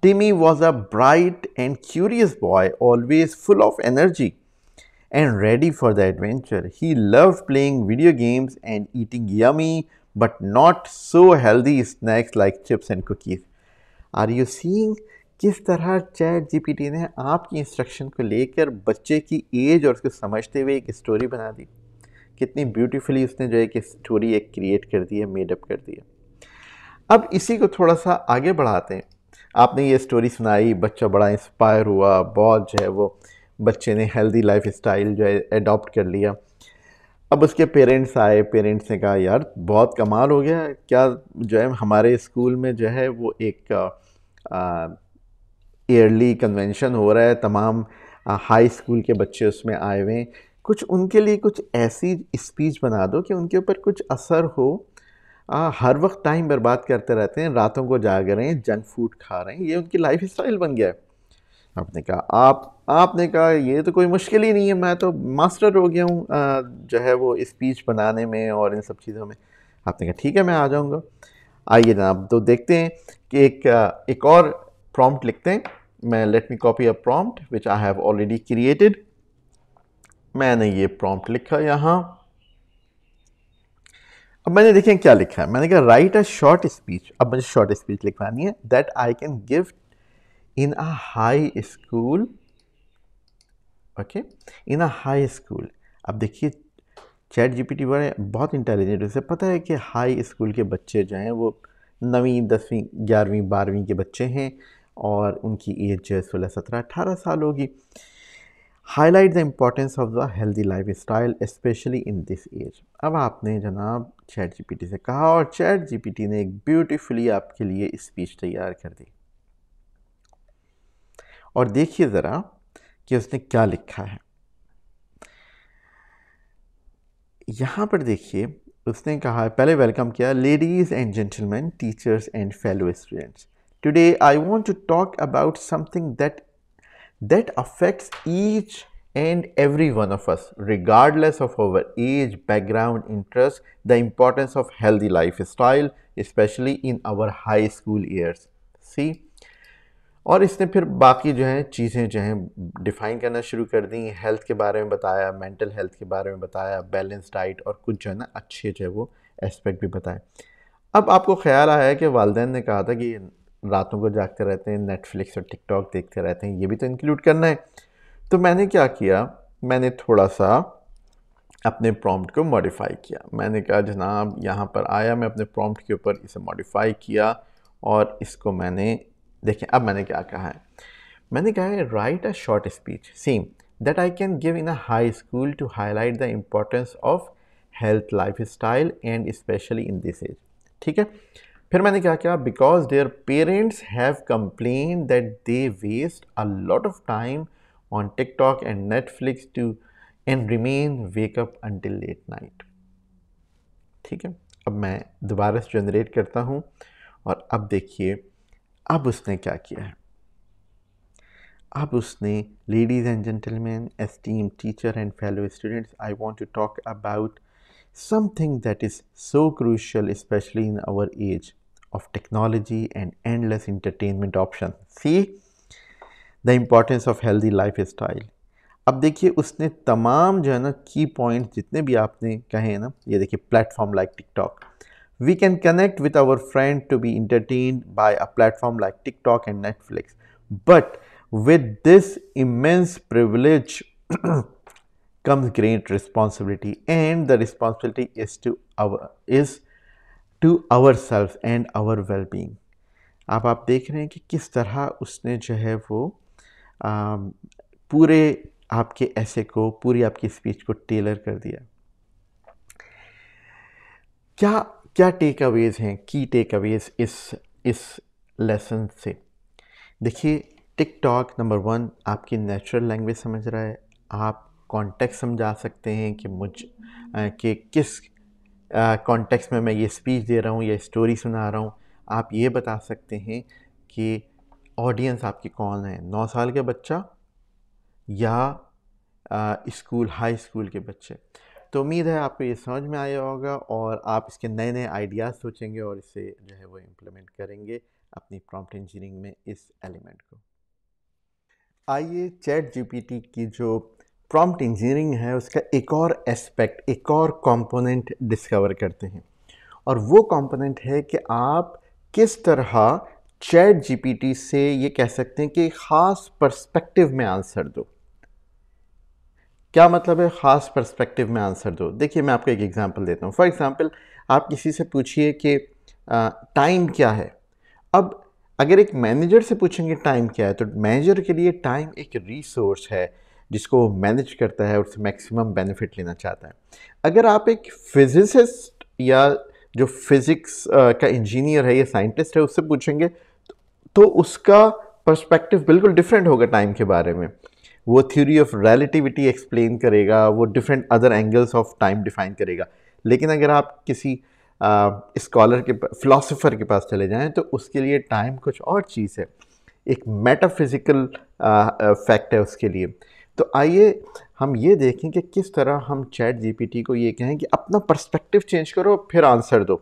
Timmy was a bright and curious boy, always full of energy and ready for the adventure. He loved playing video games and eating yummy but not so healthy snacks like chips and cookies. Are you seeing किस तरह chat GPT ने आपकी instruction को लेकर बच्चे की as और उसको समझते हुए एक स्टोरी बना दी। कितनी ब्यूटीफुली उसने जो है कि स्टोरी एक क्रिएट कर दी है, मेडअप कर दी है। अब इसी को थोड़ा सा आगे बढ़ाते हैं। आपने ये स्टोरी सुनाई, बच्चा बड़ा इंस्पायर हुआ, बहुत जो है वो बच्चे ने हेल्दी लाइफ स्टाइल जो है अडॉप्ट कर लिया। अब उसके पेरेंट्स आए, पेरेंट्स ने कहा यार बहुत कमाल हो गया, क्या जो है हमारे स्कूल में जो है वो एक ईयरली कन्वेंशन हो रहा है, तमाम हाई स्कूल के बच्चे उसमें आए हुए हैं, कुछ उनके लिए कुछ ऐसी स्पीच बना दो कि उनके ऊपर कुछ असर हो। हर वक्त टाइम बर्बाद करते रहते हैं, रातों को जाग रहे हैं, जंक फूड खा रहे हैं, ये उनकी लाइफ स्टाइल बन गया है। आपने कहा आपने कहा ये तो कोई मुश्किल ही नहीं है, मैं तो मास्टर हो गया हूँ जो है वो स्पीच बनाने में और इन सब चीज़ों में। आपने कहा ठीक है मैं आ जाऊँगा। आइए जनाब, तो देखते हैं कि एक और प्रॉम्प्ट लिखते हैं। मैं let me copy a prompt which I have already created. मैंने ये प्रॉम्प्ट लिखा यहाँ। अब मैंने देखें क्या लिखा है, मैंने कहा राइट अ शॉर्ट स्पीच। अब मुझे शॉर्ट स्पीच लिखवानी है that I can give in a high school. Okay, in a high school. अब देखिए चैट जीपीटी बड़े बहुत इंटेलिजेंट, उसे पता है कि हाई स्कूल के बच्चे जो हैं वो 9वीं 10वीं 11वीं 12वीं के बच्चे हैं और उनकी एज जो है 16 17 18 साल होगी। Highlight the importance of the healthy life style specially in this age. अब आपने जनाब चैट जीपीटी से कहा और चैट जीपीटी ने एक ब्यूटीफुली आपके लिए स्पीच तैयार कर दी। और देखिए ज़रा कि उसने क्या लिखा है। यहाँ पर देखिए उसने कहा, पहले वेलकम किया, ladies and gentleman, teachers and fellow students, today I want to talk about something that affects each and every one of us, regardless of our age, background, interest, the importance of healthy lifestyle, especially in our high school years. See? और इसने फिर बाकी जो है चीज़ें जो हैं define करना शुरू कर दी। हेल्थ के बारे में बताया, मेंटल हेल्थ के बारे में बताया, बैलेंस डाइट और कुछ जो है ना अच्छे जो है वो एस्पेक्ट भी बताए। अब आपको ख्याल आया है कि वालिदैन ने कहा था कि रातों को जागते रहते हैं, नेटफ्लिक्स और टिकटॉक देखते रहते हैं, ये भी तो इंक्लूड करना है। तो मैंने क्या किया, मैंने थोड़ा सा अपने प्रॉम्प्ट को मॉडिफाई किया। मैंने कहा जनाब यहाँ पर आया, मैं अपने प्रॉम्प्ट के ऊपर इसे मॉडिफाई किया और इसको मैंने देखें अब मैंने क्या कहा है। मैंने कहा है write a short speech same that I can give in a high school to highlight the importance of health life style and specially in this age. ठीक है, फिर मैंने क्या किया, because their parents have complain that they waste a lot of time on TikTok and Netflix to and remain wake up until late night. ठीक है, अब मैं दोबारा से जनरेट करता हूँ और अब देखिए अब उसने क्या किया है। अब उसने, ladies and gentleman, esteem teacher and fellow students, I want to talk about something that is so crucial especially in our age of technology and endless entertainment options. See the importance of healthy lifestyle. अब देखिए उसने तमाम जो है ना की points जितने भी आपने कहे हैं ना, ये देखिए platform like TikTok, we can connect with our friend to be entertained by a platform like TikTok and Netflix, but with this immense privilege comes great responsibility, and the responsibility is to ourselves and our well-being. अब आप देख रहे हैं कि किस तरह उसने जो है वो पूरे आपके ऐसे को, पूरी आपकी स्पीच को टेलर कर दिया। क्या क्या टेक अवेज हैं, की टेक अवेज इस लेसन से। देखिए टिकटॉक नंबर 1 आपकी नेचुरल लैंग्वेज समझ रहा है, आप कॉन्टेक्स्ट समझा सकते हैं कि किस कॉन्टेक्स्ट में मैं ये स्पीच दे रहा हूँ या स्टोरी सुना रहा हूँ। आप ये बता सकते हैं कि ऑडियंस आपकी कौन है, 9 साल के बच्चा या स्कूल हाई स्कूल के बच्चे। तो उम्मीद है आपको ये समझ में आया होगा और आप इसके नए नए आइडियाज़ सोचेंगे और इसे जो है वो इम्प्लीमेंट करेंगे अपनी प्रॉम्प्ट इंजीनियरिंग में इस एलिमेंट को। आइए चैट जीपीटी की जो प्रॉम्प्ट इंजीनियरिंग है उसका एक और एस्पेक्ट, एक और कंपोनेंट डिस्कवर करते हैं, और वो कंपोनेंट है कि आप किस तरह चैट जीपीटी से ये कह सकते हैं कि ख़ास पर्सपेक्टिव में आंसर दो। क्या मतलब है ख़ास पर्सपेक्टिव में आंसर दो? देखिए मैं आपको एक एग्जांपल देता हूँ। फॉर एग्जांपल आप किसी से पूछिए कि टाइम क्या है। अब अगर एक मैनेजर से पूछेंगे टाइम क्या है, तो मैनेजर के लिए टाइम एक रिसोर्स है जिसको वो मैनेज करता है और उससे मैक्सिमम बेनिफिट लेना चाहता है। अगर आप एक फिजिसिस्ट या जो फिज़िक्स का इंजीनियर है या साइंटिस्ट है उससे पूछेंगे तो उसका पर्सपेक्टिव बिल्कुल डिफरेंट होगा टाइम के बारे में। वो थ्योरी ऑफ रिलेटिविटी एक्सप्लेन करेगा, वो different other angles of time define करेगा। लेकिन अगर आप किसी स्कॉलर के फिलोसोफर के पास चले जाएं तो उसके लिए टाइम कुछ और चीज़ है, एक मेटाफिज़िकल फैक्ट है उसके लिए। तो आइए हम ये देखें कि किस तरह हम चैट जीपीटी को ये कहें कि अपना पर्सपेक्टिव चेंज करो फिर आंसर दो।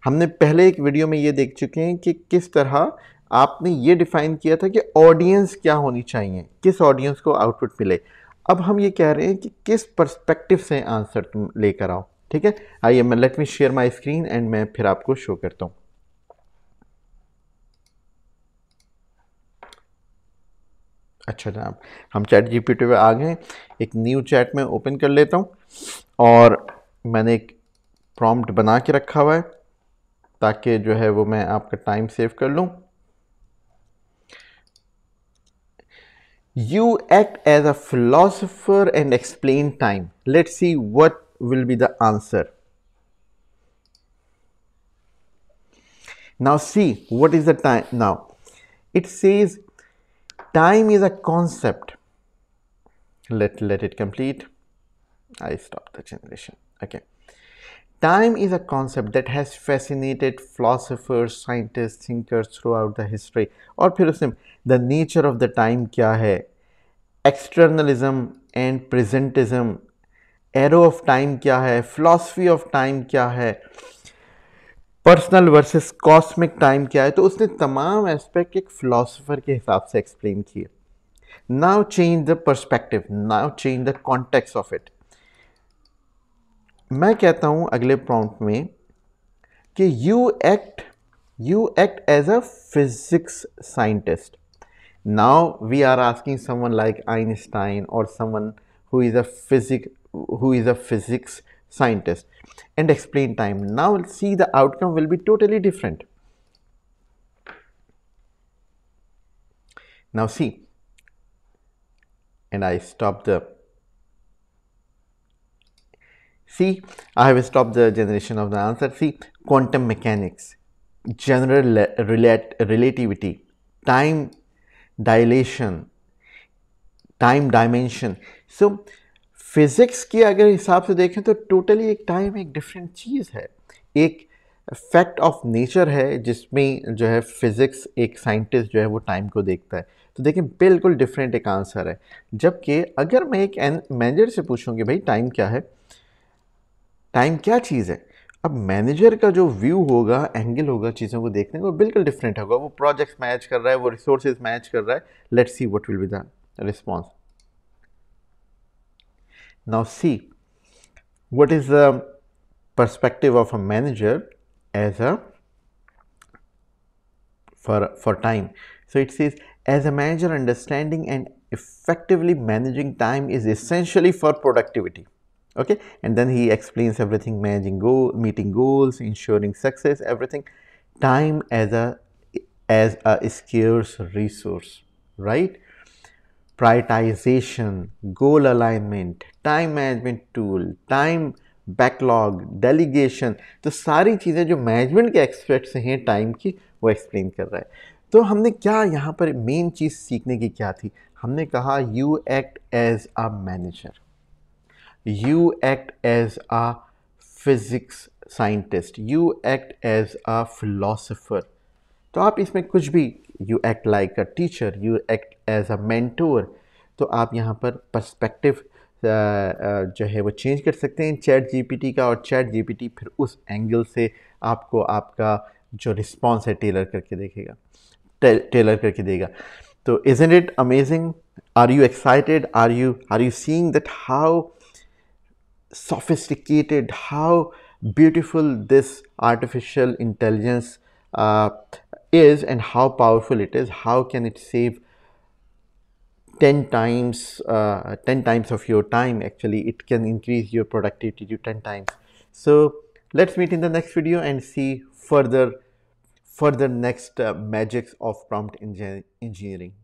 हमने पहले एक वीडियो में ये देख चुके हैं कि किस तरह आपने ये डिफ़ाइन किया था कि ऑडियंस क्या होनी चाहिए, किस ऑडियंस को आउटपुट मिले। अब हम ये कह रहे हैं कि किस पर्सपेक्टिव से आंसर तुम लेकर आओ। ठीक है, आइए मैं let me share my screen and मैं फिर आपको शो करता हूँ। अच्छा जनाब, हम चैट जीपीटी पे आ गए। एक न्यू चैट में ओपन कर लेता हूँ और मैंने एक प्रॉम्प्ट बना के रखा हुआ है। ताकि जो है वो मैं आपका टाइम सेव कर लूँ। You act as a philosopher and explain time. Let's see what will be the answer. Now see what is the time. Now it says time is a concept. Let it complete. I stop the generation. Okay. Time is a concept that has fascinated philosophers, scientists, thinkers throughout the history. और फिर उसमें the nature of the time क्या है, externalism and presentism, arrow of time क्या है, philosophy of time क्या है, personal versus cosmic time क्या है। तो उसने तमाम एस्पेक्ट एक फिलोसोफर के हिसाब से एक्सप्लेन किए। Now change the perspective, now change the context of it. मैं कहता हूं अगले प्रॉम्प्ट में कि you act as a physics scientist. Now we are asking someone like Einstein और someone who is a physics scientist and explain time. Now see, the outcome will be totally different. Now see, and I stopped the see I have stopped the generation of the answer. See, quantum mechanics, general relativity, time dilation, time dimension. So physics के अगर हिसाब से देखें तो totally एक time एक different चीज़ है, एक फैक्ट ऑफ नेचर है जिसमें जो है फिज़िक्स एक साइंटिस्ट जो है वो टाइम को देखता है। तो देखिए बिल्कुल डिफरेंट एक आंसर है। जबकि अगर मैं एक मैनेजर से पूछूं कि भाई टाइम क्या है, टाइम क्या चीज़ है, अब मैनेजर का जो व्यू होगा, एंगल होगा चीज़ों को देखने का, बिल्कुल डिफरेंट होगा। वो प्रोजेक्ट्स मैच कर रहा है, वो रिसोर्सेज मैच कर रहा है। Let's see what will be the response. Now see what is the perspective of a manager as a for time. So it says, as a manager, understanding and effectively managing time is essentially for productivity. Okay, and then he explains everything: managing meeting goals, ensuring success, everything. Time as a scarce resource, right? Prioritisation, goal alignment, time management tool, time backlog, delegation, तो सारी चीज़ें जो management के aspects हैं time की वो explain कर रहा है। तो हमने क्या यहाँ पर मेन चीज़ सीखने की क्या थी, हमने कहा you act as a manager, you act as a physics scientist, you act as a philosopher. तो आप इसमें कुछ भी, you act like a teacher, you act as a mentor, तो आप यहाँ पर पर्सपेक्टिव जो है वो चेंज कर सकते हैं चैट जीपीटी का, और चैट जीपीटी फिर उस एंगल से आपको आपका जो रिस्पॉन्स है टेलर करके देखेगा, टेलर करके देगा। तो isn't it amazing? Are you excited? Are you seeing that how sophisticated, how beautiful this artificial intelligence is, and how powerful it is? How can it save 10 times of your time? Actually, it can increase your productivity to 10 times. So let's meet in the next video and see further next magics of prompt engineering.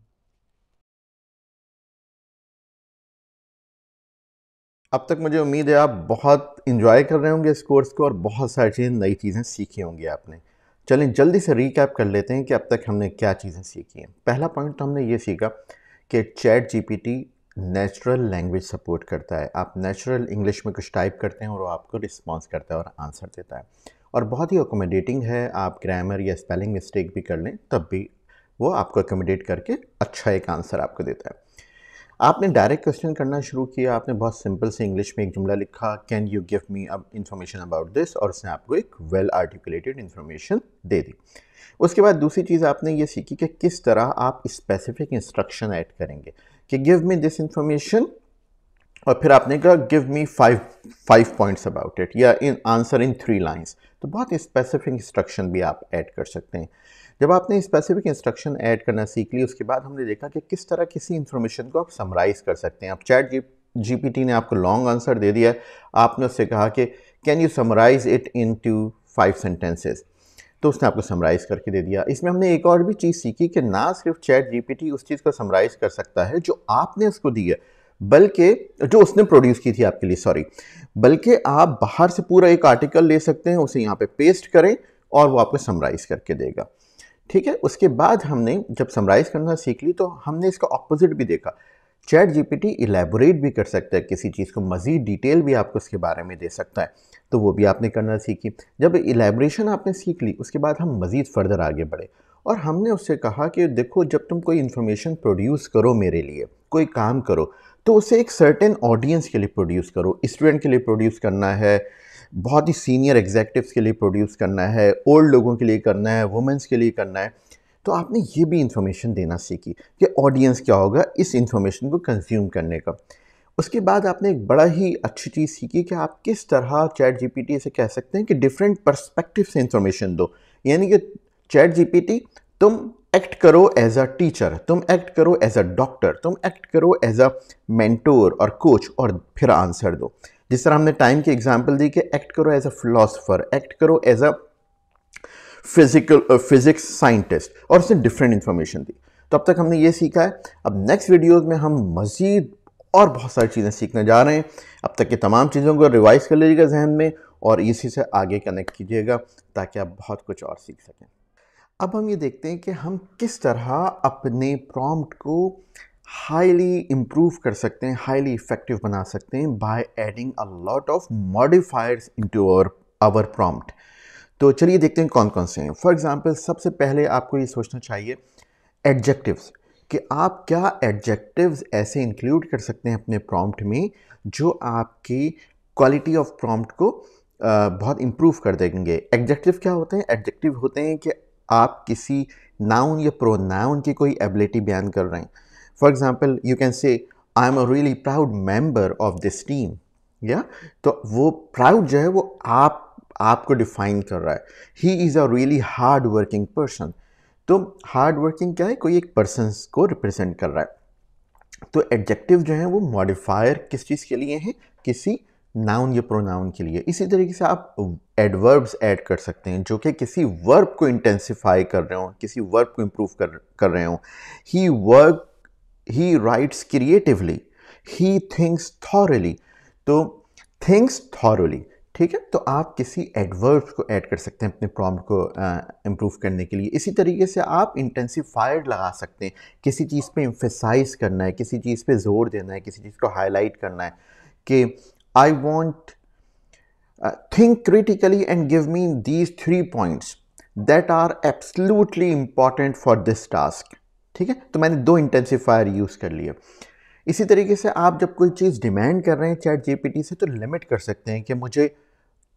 अब तक मुझे उम्मीद है आप बहुत enjoy कर रहे होंगे इस कोर्स को और बहुत सारी चीज़ें, नई चीज़ें सीखी होंगी आपने। चलें जल्दी से रीकैप कर लेते हैं कि अब तक हमने क्या चीज़ें सीखी हैं। पहला पॉइंट तो हमने ये सीखा कि chat GPT natural language support करता है। आप नेचुरल इंग्लिश में कुछ टाइप करते हैं और वो आपको रिस्पॉन्स करता है और आंसर देता है, और बहुत ही अकोमोडेटिंग है। आप ग्रामर या स्पेलिंग मिस्टेक भी कर लें तब भी वो आपको अकोमोडेट करके अच्छा एक आंसर आपको देता है। आपने डायरेक्ट क्वेश्चन करना शुरू किया, आपने बहुत सिंपल से इंग्लिश में एक जुमला लिखा, कैन यू गिव मी अब इन्फॉर्मेशन अबाउट दिस, और उसने आपको एक वेल आर्टिकुलेटेड इन्फॉर्मेशन दे दी। उसके बाद दूसरी चीज़ आपने ये सीखी कि किस तरह आप स्पेसिफिक इंस्ट्रक्शन ऐड करेंगे कि गिव मी दिस इन्फॉर्मेशन, और फिर आपने कहा give me five points about it, या इन आंसर इन 3 लाइन्स। तो बहुत स्पेसिफिक इंस्ट्रक्शन भी आप ऐड कर सकते हैं। जब आपने स्पेसिफिक इंस्ट्रक्शन ऐड करना सीख ली, उसके बाद हमने देखा कि किस तरह किसी इन्फॉर्मेशन को आप समराइज़ कर सकते हैं। आप चैट जीपीटी ने आपको लॉन्ग आंसर दे दिया है, आपने उससे कहा कि can you summarise it into 5 sentences. तो उसने आपको समराइज़ करके दे दिया। इसमें हमने एक और भी चीज़ सीखी कि ना सिर्फ चैट जीपीटी उस चीज़ को समराइज़ कर सकता है जो आपने उसको दी है, बल्कि जो उसने प्रोड्यूस की थी आपके लिए, सॉरी, बल्कि आप बाहर से पूरा एक आर्टिकल ले सकते हैं, उसे यहाँ पे पेस्ट करें और वो आपको समराइज़ करके देगा। ठीक है, उसके बाद हमने जब समराइज़ करना सीख ली तो हमने इसका ऑपोजिट भी देखा। चैट जीपीटी इलेबोरेट भी कर सकता है किसी चीज़ को, मज़ीद डिटेल भी आपको उसके बारे में दे सकता है, तो वो भी आपने करना सीखी। जब इलेबोरेशन आपने सीख ली उसके बाद हम मज़ीद फर्दर आगे बढ़े और हमने उससे कहा कि देखो, जब तुम कोई इन्फॉर्मेशन प्रोड्यूस करो मेरे लिए, कोई काम करो, तो उसे एक सर्टेन ऑडियंस के लिए प्रोड्यूस करो। स्टूडेंट के लिए प्रोड्यूस करना है, बहुत ही सीनियर एग्जेक्टिव्स के लिए प्रोड्यूस करना है, ओल्ड लोगों के लिए करना है, वुमेंस के लिए करना है। तो आपने ये भी इंफॉर्मेशन देना सीखी कि ऑडियंस क्या होगा इस इंफॉर्मेशन को कंज्यूम करने का। उसके बाद आपने एक बड़ा ही अच्छी चीज़ सीखी कि आप किस तरह चैट जीपीटी से कह सकते हैं कि डिफरेंट पर्सपेक्टिव से इंफॉर्मेशन दो। यानी कि चैट जीपीटी, तुम एक्ट करो एज अ टीचर, तुम एक्ट करो एज अ डॉक्टर, तुम एक्ट करो एज अ मेंटोर और कोच, और फिर आंसर दो। जिस तरह हमने टाइम की एग्जांपल दी कि एक्ट करो एज अ फिलोसोफर, एक्ट करो एज अ फिजिक्स साइंटिस्ट, और उसने डिफरेंट इंफॉर्मेशन दी। तो अब तक हमने ये सीखा है। अब नेक्स्ट वीडियोस में हम मज़ीद और बहुत सारी चीज़ें सीखने जा रहे हैं। अब तक की तमाम चीज़ों को रिवाइज कर लीजिएगा जहन में और इसी से आगे कनेक्ट कीजिएगा ताकि आप बहुत कुछ और सीख सकें। अब हम ये देखते हैं कि हम किस तरह अपने प्रॉम्प्ट को हाईली इम्प्रूव कर सकते हैं, हाईली इफेक्टिव बना सकते हैं by adding a lot of modifiers into our prompt. तो चलिए देखते हैं कौन कौन से हैं। फॉर एग्जांपल, सबसे पहले आपको ये सोचना चाहिए एडजेक्टिव्स, कि आप क्या एडजेक्टिव्स ऐसे इंक्लूड कर सकते हैं अपने प्रॉम्प्ट में जो आपकी क्वालिटी ऑफ प्रॉम्प्ट को बहुत इम्प्रूव कर देंगे। एडजेक्टिव क्या होते हैं? एडजेक्टिव होते हैं कि आप किसी नाउन या प्रोनाउन की कोई एबिलिटी बयान कर रहे हैं। For example, you can say I am a really proud member of this team, या तो वो प्राउड जो है वो आपको डिफाइन कर रहा है। He is a really hard working person, तो हार्ड वर्किंग क्या है? कोई एक पर्सन को रिप्रेजेंट कर रहा है। तो एडजेक्टिव जो है वो मॉडिफायर किस चीज़ के लिए है? किसी नाउन या प्रोनाउन के लिए। इसी तरीके से आप एडवर्ब्स ऐड कर सकते हैं जो कि किसी वर्ब को इंटेंसिफाई कर रहे हो, किसी वर्ब को इम्प्रूव कर रहे हो। ही rights creatively, he thinks thoroughly, तो थिंक्स थॉरली, ठीक है। तो आप किसी एडवर्ब्स को ऐड कर सकते हैं अपने प्रॉम्प्ट को इम्प्रूव करने के लिए। इसी तरीके से आप इंटेंसिफायर लगा सकते हैं, किसी चीज़ पे एम्फेसाइज करना है, किसी चीज़ पे जोर देना है, किसी चीज़ को हाईलाइट करना है कि I want think critically and give me these 3 points that are absolutely important for this task। ठीक है, तो मैंने 2 इंटेंसिफायर यूज़ कर लिए। इसी तरीके से आप जब कोई चीज़ डिमांड कर रहे हैं चैट जीपीटी से, तो लिमिट कर सकते हैं कि मुझे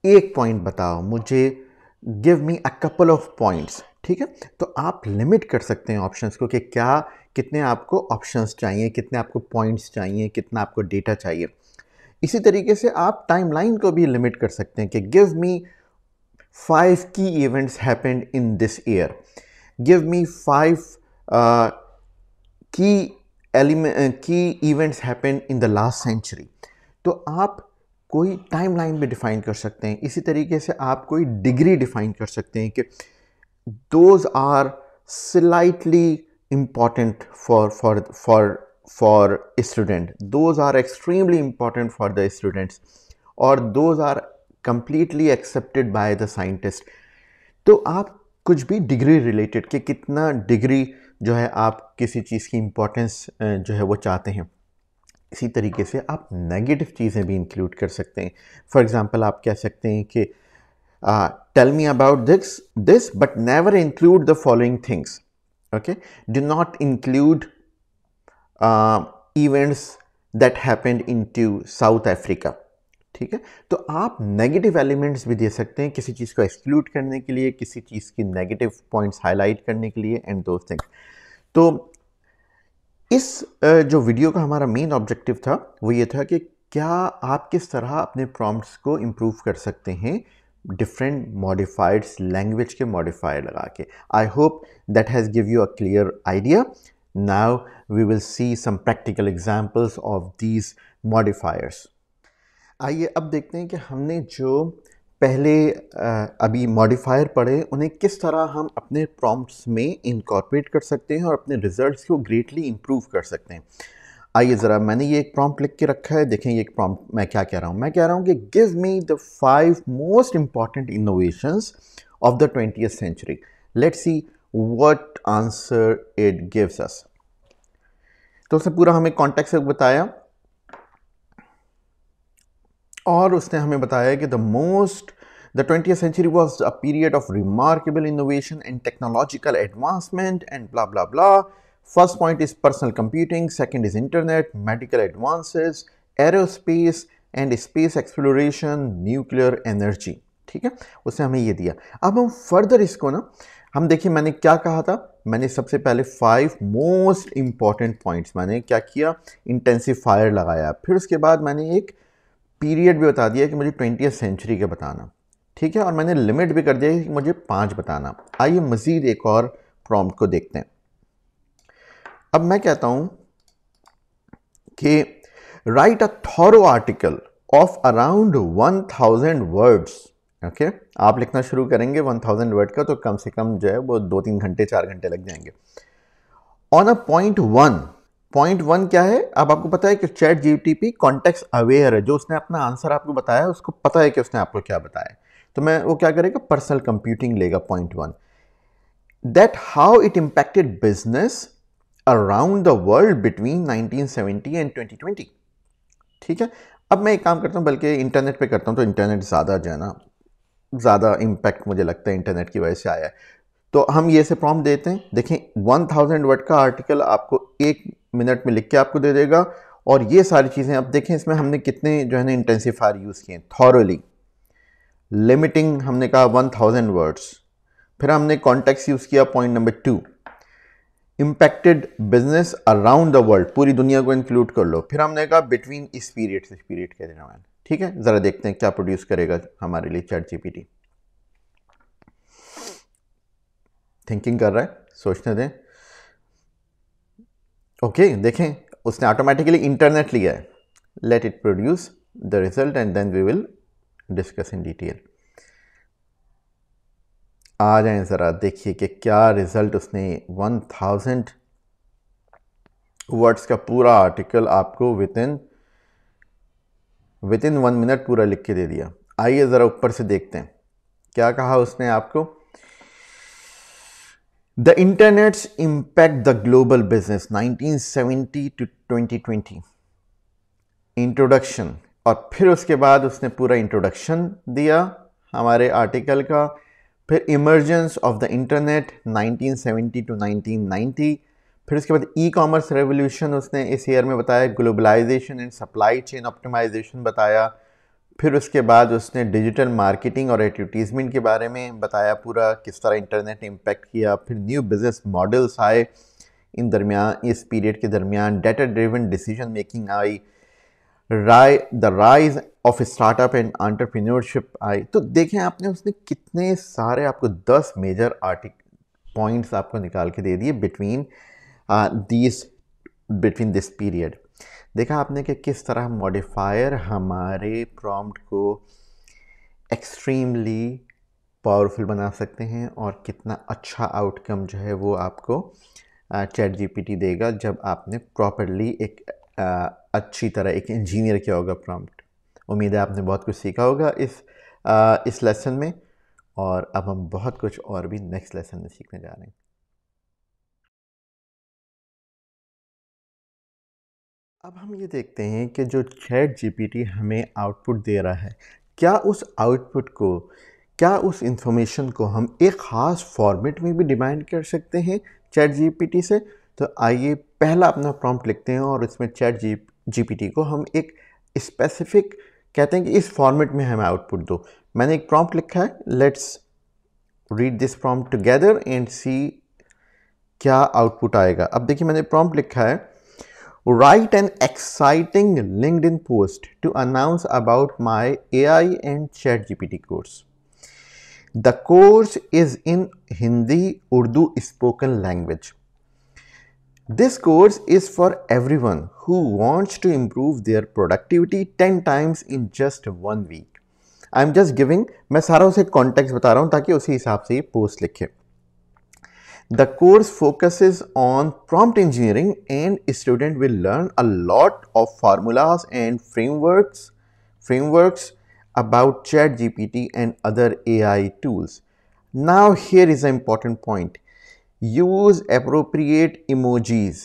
1 पॉइंट बताओ, मुझे give me a couple of points. ठीक है, तो आप लिमिट कर सकते हैं ऑप्शंस को कि क्या, कितने आपको ऑप्शंस चाहिए, कितने आपको पॉइंट्स चाहिए, कितना आपको डेटा चाहिए। इसी तरीके से आप टाइमलाइन को भी लिमिट कर सकते हैं कि give me 5 key events happened in this year, give me 5 key events happened in the last century. तो आप कोई टाइमलाइन भी डिफाइन कर सकते हैं। इसी तरीके से आप कोई डिग्री डिफाइन कर सकते हैं कि those are slightly important for student, those are extremely important for the students, और those are completely accepted by the scientist। तो आप कुछ भी डिग्री रिलेटेड कि कितना डिग्री जो है आप किसी चीज़ की इम्पोर्टेंस जो है वो चाहते हैं। इसी तरीके से आप नेगेटिव चीज़ें भी इंक्लूड कर सकते हैं। फॉर एग्जांपल, आप कह सकते हैं कि tell me about this but never include the following things. Okay, do not include events that happened into South Africa। ठीक है, तो आप नेगेटिव एलिमेंट्स भी दे सकते हैं किसी चीज़ को एक्सक्लूड करने के लिए, किसी चीज़ की नेगेटिव पॉइंट्स हाईलाइट करने के लिए, एंड दोज थिंग्स। तो इस जो वीडियो का हमारा मेन ऑब्जेक्टिव था वो ये था कि क्या आप किस तरह अपने प्रॉम्प्ट्स को इम्प्रूव कर सकते हैं डिफरेंट मॉडिफाइड्स, लैंग्वेज के मॉडिफायर लगा के। I hope that has give you a clear idea. Now we will see some practical examples of these modifiers. आइए अब देखते हैं कि हमने जो पहले अभी मॉडिफायर पढ़े, उन्हें किस तरह हम अपने प्रॉम्प्ट्स में इनकॉर्पोरेट कर सकते हैं और अपने रिजल्ट्स को ग्रेटली इम्प्रूव कर सकते हैं। आइए ज़रा, मैंने ये एक प्रॉम्प्ट लिख के रखा है, देखें ये एक प्रॉम्प्ट मैं क्या कह रहा हूँ। मैं कह रहा हूँ कि give me the 5 most important innovations of the 20th century. Let's see what answer it gives us. तो उसने पूरा हमें कॉन्टेक्स्ट बताया और उसने हमें बताया कि the 20th century was a period of remarkable innovation and technological advancement and blah blah blah. First point is personal computing, second is internet, medical advances, aerospace and space exploration, nuclear energy. ठीक है, उसने हमें ये दिया। अब हम further इसको ना, हम देखिए मैंने क्या कहा था। मैंने सबसे पहले 5 मोस्ट इंपॉर्टेंट पॉइंट्स मैंने क्या किया, इंटेंसिफायर लगाया। फिर उसके बाद मैंने एक पीरियड भी बता दिया कि मुझे 20th सेंचुरी के बताना, ठीक है, और मैंने लिमिट भी कर दिया कि मुझे 5 बताना। आइए मज़ीद एक और प्रॉम्प्ट को देखते हैं। अब मैं कहता हूं कि right a thorough article of around 1000 words. Okay, आप लिखना शुरू करेंगे 1000 वर्ड का, तो कम से कम जो है वो 2-3 घंटे 4 घंटे लग जाएंगे। ऑन अ पॉइंट वन क्या है? अब आपको पता है कि चैट जीपीटी कॉन्टेक्स्ट अवेयर है, जो उसने अपना आंसर आपको बताया उसको पता है कि उसने आपको क्या बताया। तो मैं वो क्या करेगा, पर्सनल कंप्यूटिंग लेगा। Point 1, that how it impacted business around the world between 1970 and 2020। ठीक है, अब मैं एक काम करता हूं, बल्कि इंटरनेट पे करता हूं, तो इंटरनेट ज़्यादा जो है ना, ज़्यादा इम्पैक्ट मुझे लगता है इंटरनेट की वजह से आया है। तो हम ये से प्रॉम्प्ट देते हैं। देखें 1000 वर्ड का आर्टिकल आपको 1 मिनट में लिख के आपको दे देगा, और ये सारी चीज़ें अब देखें इसमें हमने कितने जो है ना इंटेंसिफायर यूज़ किए। थॉरोली, लिमिटिंग हमने कहा 1000 वर्ड्स, फिर हमने कॉन्टेक्स्ट यूज़ किया। Point number 2, impacted business around the world, पूरी दुनिया को इंक्लूड कर लो। फिर हमने कहा बिटवीन इस पीरियड से इस पीरियड के दरमियान। ठीक है, ज़रा देखते हैं क्या प्रोड्यूस करेगा हमारे लिए चैट जीपीटी। थिंकिंग कर रहा है, सोचने दें। ओके, देखें उसने ऑटोमेटिकली इंटरनेट लिया है। Let it produce the result and then we will discuss in detail. आ जाएं ज़रा, देखिए कि क्या रिजल्ट उसने 1000 वर्ड्स का पूरा आर्टिकल आपको विद इन 1 मिनट पूरा लिख के दे दिया। आइए ज़रा ऊपर से देखते हैं क्या कहा उसने आपको। The internet's impact the global business 1970 to 2020, introduction. और फिर उसके बाद उसने पूरा इंट्रोडक्शन दिया हमारे आर्टिकल का। फिर emergence of the internet 1970 to 1990। फिर उसके बाद ई कॉमर्स रेवोल्यूशन उसने इस ईयर में बताया। Globalisation and supply chain optimisation बताया। फिर उसके बाद उसने डिजिटल मार्केटिंग और एडवर्टीजमेंट के बारे में बताया पूरा, किस तरह इंटरनेट ने इम्पैक्ट किया। फिर न्यू बिजनेस मॉडल्स आए इन दरमियान, इस पीरियड के दरमियान डाटा ड्रिवन डिसीजन मेकिंग आई, the rise of startup and entrepreneurship आई। तो देखें आपने उसने कितने सारे आपको 10 मेजर पॉइंट्स आपको निकाल के दे दिए बिटवीन दिस पीरियड। देखा आपने कि किस तरह मॉडिफायर हमारे प्रॉम्प्ट को एक्सट्रीमली पावरफुल बना सकते हैं, और कितना अच्छा आउटकम जो है वो आपको चैट जीपीटी देगा जब आपने प्रॉपरली एक अच्छी तरह एक इंजीनियर किया होगा प्रॉम्प्ट। उम्मीद है आपने बहुत कुछ सीखा होगा इस लेसन में, और अब हम बहुत कुछ और भी नेक्स्ट लेसन में सीखने जा रहे हैं। अब हम ये देखते हैं कि जो चैट जीपीटी हमें आउटपुट दे रहा है, क्या उस इंफॉर्मेशन को हम एक ख़ास फॉर्मेट में भी डिमांड कर सकते हैं चैट जीपीटी से। तो आइए पहला अपना प्रॉम्प्ट लिखते हैं, और इसमें चैट जीपीटी को हम एक स्पेसिफिक कहते हैं कि इस फॉर्मेट में हमें आउटपुट दो। मैंने एक प्रॉम्प्ट लिखा है, let's read this prompt together and see क्या आउटपुट आएगा। अब देखिए मैंने प्रॉम्प्ट लिखा है, write an exciting LinkedIn post to announce about my AI and ChatGPT course. The course is in Hindi Urdu spoken language. This course is for everyone who wants to improve their productivity 10 times in just 1 week. I am just giving, मैं सारा उसे context बता रहा हूँ ताकि उसी हिसाब से ये पोस्ट लिखे. The course focuses on prompt engineering and student will learn a lot of formulas and frameworks about ChatGPT and other AI tools. Now here is an important point. Use appropriate emojis.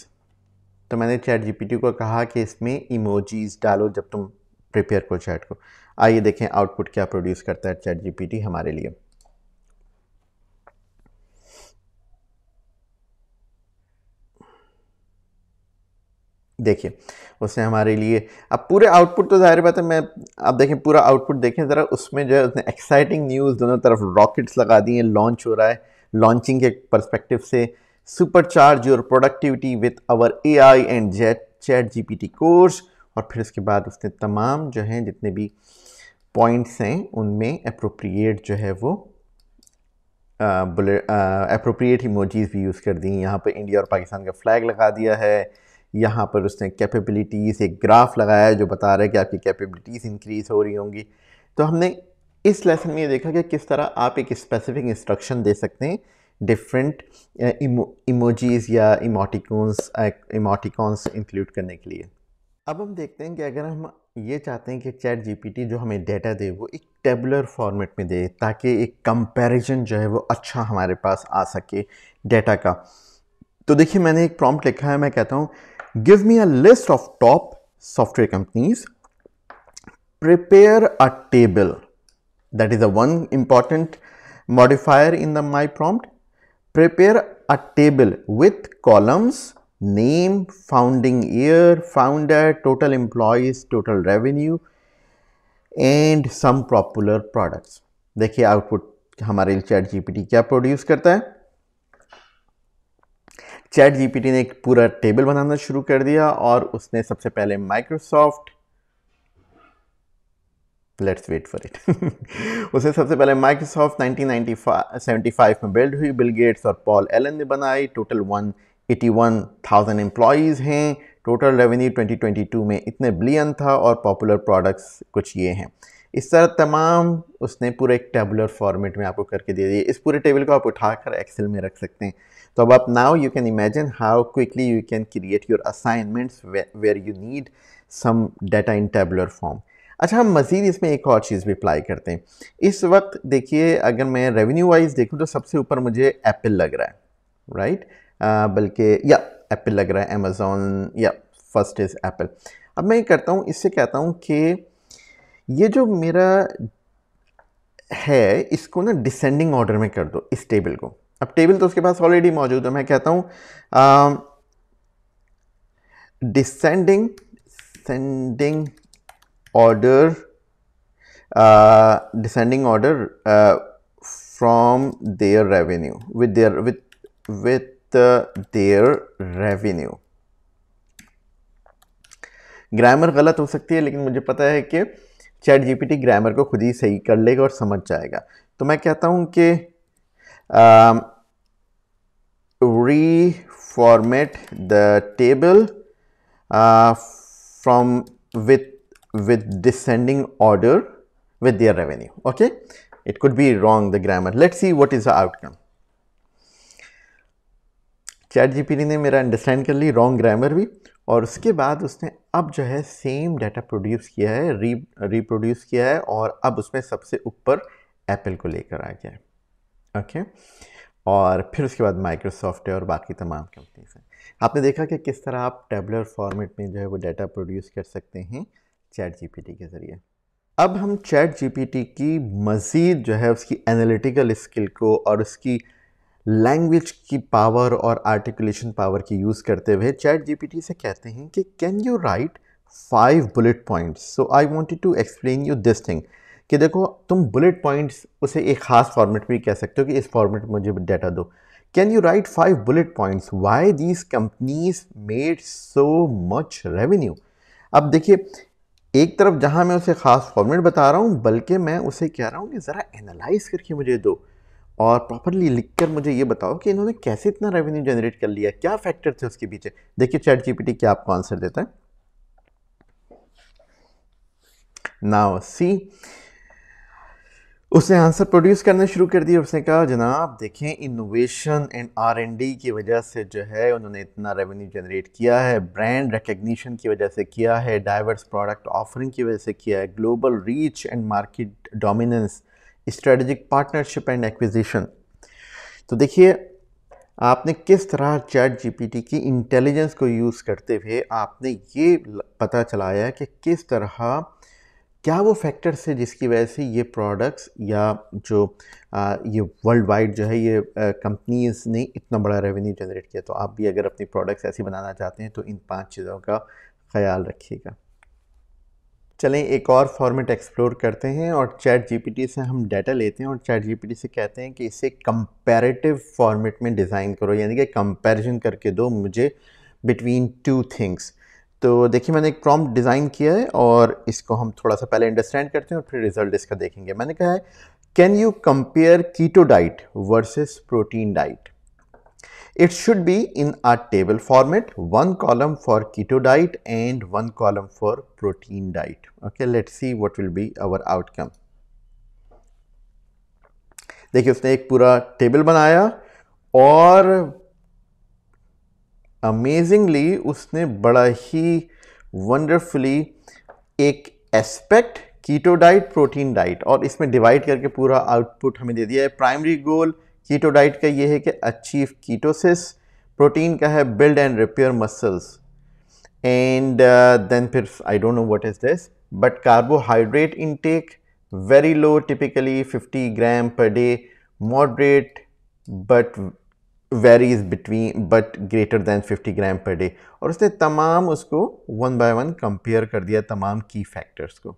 तो मैंने ChatGPT को कहा कि इसमें emojis डालो जब तुम prepare करो चैट को. आइए देखें आउटपुट क्या प्रोड्यूस करता है ChatGPT हमारे लिए. देखिए उसने हमारे लिए, अब पूरे आउटपुट तो जाहिर बात है, मैं आप देखें पूरा आउटपुट देखें ज़रा, उसमें जो है उसने एक्साइटिंग न्यूज़, दोनों तरफ रॉकेट्स लगा दिए हैं, लॉन्च हो रहा है. लॉन्चिंग के पर्सपेक्टिव से supercharge your productivity with our AI and ChatGPT course. और फिर उसके बाद उसने तमाम जो हैं जितने भी पॉइंट्स हैं उनमें अप्रोप्रिएट जो है वो अप्रोप्रिएट इमोजीज भी यूज़ कर दी. यहाँ पर इंडिया और पाकिस्तान का फ्लैग लगा दिया है. यहाँ पर उसने कैपेबिलिटीज़ एक ग्राफ लगाया है जो बता रहा है कि आपकी कैपेबिलिटीज़ इंक्रीज़ हो रही होंगी. तो हमने इस लेसन में ये देखा कि किस तरह आप एक स्पेसिफिक इंस्ट्रक्शन दे सकते हैं डिफरेंट इमोजीज़ या इमोटिकॉन्स इंक्लूड करने के लिए. अब हम देखते हैं कि अगर हम ये चाहते हैं कि ChatGPT जो हमें डेटा दे वो एक टेबुलर फॉर्मेट में दे ताकि एक कंपैरिजन जो है वो अच्छा हमारे पास आ सके डेटा का. तो देखिए मैंने एक प्रॉम्प्ट लिखा है, मैं कहता हूँ give me a list of top software companies, prepare a table. That is a one important modifier in the my prompt. Prepare a table with columns, name, founding year, founder, total employees, total revenue and some popular products. देखिए output हमारे ChatGPT क्या produce करता है. ChatGPT ने एक पूरा table बनाना शुरू कर दिया और उसने सबसे पहले Microsoft, let's wait for it उसने सबसे पहले माइक्रोसॉफ्ट 1975 में बिल्ड हुई, बिल गेट्स और पॉल एलन ने बनाई. टोटल 181,000 एम्प्लॉयज़ हैं. टोटल रेवेन्यू 2022 में इतने बिलियन था और पॉपुलर प्रोडक्ट्स कुछ ये हैं. इस तरह तमाम उसने पूरे एक टेबुलर फॉर्मेट में आपको करके दे दिए. इस पूरे टेबल को आप उठाकर एक्सेल में रख सकते हैं. तो अब आप now you can imagine how quickly you can create your assignments where you need some data in tabular form. अच्छा, हम मज़ीद इसमें एक और चीज़ भी अप्लाई करते हैं. इस वक्त देखिए अगर मैं रेवेन्यू वाइज देखूं तो सबसे ऊपर मुझे एप्पल लग रहा है, राइट? बल्कि या एप्पल लग रहा है, अमेज़ॉन या फर्स्ट इज़ एप्पल. अब मैं ये करता हूँ, इससे कहता हूँ कि ये जो मेरा है इसको ना डिसेंडिंग ऑर्डर में कर दो इस टेबल को. अब टेबल तो उसके पास ऑलरेडी मौजूद है. मैं कहता हूँ descending order from their revenue with their revenue. Grammar गलत हो सकती है लेकिन मुझे पता है कि ChatGPT ग्रामर को खुद ही सही कर लेगा और समझ जाएगा. तो मैं कहता हूं कि reformat the table from with descending order with their revenue. Okay, it could be wrong the grammar. Let's see what is the outcome. ChatGPT ने मेरा अंडरस्टैंड कर ली रॉन्ग ग्रामर भी, और उसके बाद उसने अब जो है सेम डाटा प्रोड्यूस किया है, रिप्रोड्यूस किया है, और अब उसमें सबसे ऊपर एप्पल को लेकर आ गया है. ओके, और फिर उसके बाद माइक्रोसॉफ्ट है और बाकी तमाम कंपनीज हैं. आपने देखा कि किस तरह आप टेबुलर फॉर्मेट में जो है वो डाटा प्रोड्यूस कर सकते हैं ChatGPT के ज़रिए. अब हम ChatGPT की मज़ीद जो है उसकी एनालिटिकल स्किल को और उसकी लैंग्वेज की पावर और आर्टिकुलेशन पावर की यूज़ करते हुए ChatGPT से कहते हैं कि can you write 5 bullet points. So I wanted to explain you this thing कि देखो तुम बुलेट पॉइंट्स उसे एक ख़ास फॉर्मेट में कह सकते हो कि इस फॉर्मेट में मुझे डाटा दो. Can you write 5 bullet points why these companies made so much revenue. अब देखिए एक तरफ जहां मैं उसे ख़ास फॉर्मेट बता रहा हूं, बल्कि मैं उसे कह रहा हूं कि ज़रा एनालाइज करके मुझे दो और प्रॉपरली लिखकर मुझे ये बताओ कि इन्होंने कैसे इतना रेवेन्यू जनरेट कर लिया, क्या फैक्टर थे उसके पीछे. देखिए ChatGPT क्या आपको आंसर देता है. नाउ सी, उसने आंसर प्रोड्यूस करना शुरू कर दिया। उसने कहा जनाब देखें, इनोवेशन एंड R&D की वजह से जो है उन्होंने इतना रेवेन्यू जनरेट किया है, ब्रांड रिकग्निशन की वजह से किया है, डाइवर्स प्रोडक्ट ऑफरिंग की वजह से किया है, global reach and market dominance, strategic partnership and acquisition. तो देखिए आपने किस तरह चैट जीपीटी की इंटेलिजेंस को यूज़ करते हुए आपने ये पता चलाया कि किस तरह क्या वो फैक्टर्स है जिसकी वजह से ये प्रोडक्ट्स या जो ये वर्ल्ड वाइड जो है ये कंपनीज ने इतना बड़ा रेवेन्यू जनरेट किया। तो आप भी अगर अपनी प्रोडक्ट्स ऐसी बनाना चाहते हैं तो इन 5 चीज़ों का ख्याल रखिएगा। चलें एक और फॉर्मेट एक्सप्लोर करते हैं और चैट जीपीटी से हम डाटा लेते हैं और चैट जीपीटी से कहते हैं कि इसे कंपैरेटिव फॉर्मेट में डिज़ाइन करो, यानी कि कंपैरिजन करके दो मुझे बिटवीन टू थिंग्स। तो देखिए मैंने एक प्रॉम्प्ट डिज़ाइन किया है और इसको हम थोड़ा सा पहले अंडरस्टैंड करते हैं और फिर रिजल्ट इसका देखेंगे। मैंने कहा है can you compare keto diet versus protein diet. It should be in a table format, one column for keto diet and one column for protein diet. Okay, let's see what will be our outcome. देखिए उसने एक पूरा table बनाया और amazingly उसने बड़ा ही wonderfully एक aspect keto diet protein diet और इसमें डिवाइड करके पूरा आउटपुट हमें दे दिया है। प्राइमरी गोल कीटो डाइट का ये है कि अचीव कीटोसिस, प्रोटीन का है build and repair muscles and then फिर I don't know what is this, but carbohydrate intake very low, typically 50 gram per day, moderate but varies between but greater than 50 gram per day. और उसने तमाम उसको one by one compare कर दिया तमाम की factors को।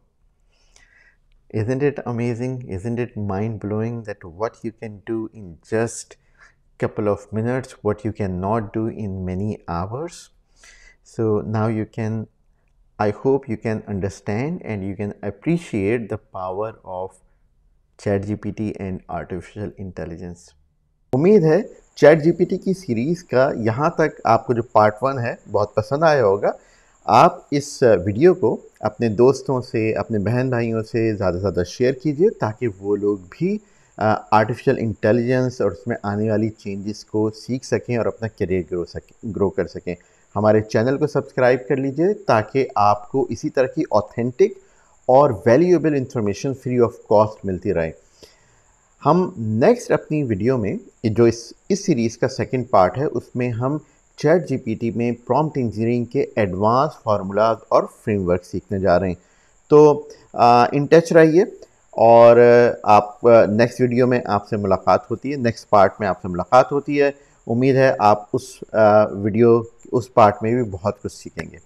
Isn't it amazing? Isn't it mind-blowing that what you can do in just couple of minutes, what you cannot do in many hours? So now you can, I hope you can understand and you can appreciate the power of ChatGPT and artificial intelligence. उम्मीद है ChatGPT की series का यहाँ तक आपको जो part 1 है बहुत पसंद आया होगा। आप इस वीडियो को अपने दोस्तों से, अपने बहन भाइयों से ज़्यादा से ज़्यादा शेयर कीजिए ताकि वो लोग भी आर्टिफिशियल इंटेलिजेंस और उसमें आने वाली चेंजेस को सीख सकें और अपना करियर ग्रो कर सकें। हमारे चैनल को सब्सक्राइब कर लीजिए ताकि आपको इसी तरह की ऑथेंटिक और valuable information free of cost मिलती रहे। हम नेक्स्ट अपनी वीडियो में जो इस सीरीज़ का सेकंड पार्ट है उसमें हम चैट जीपीटी में प्रॉम्प्ट इंजीनियरिंग के एडवांस फार्मूलाज और फ्रेमवर्क सीखने जा रहे हैं। तो इन टच रहिए और आप नेक्स्ट वीडियो में आपसे मुलाकात होती है, नेक्स्ट पार्ट में आपसे मुलाकात होती है। उम्मीद है आप उस पार्ट में भी बहुत कुछ सीखेंगे।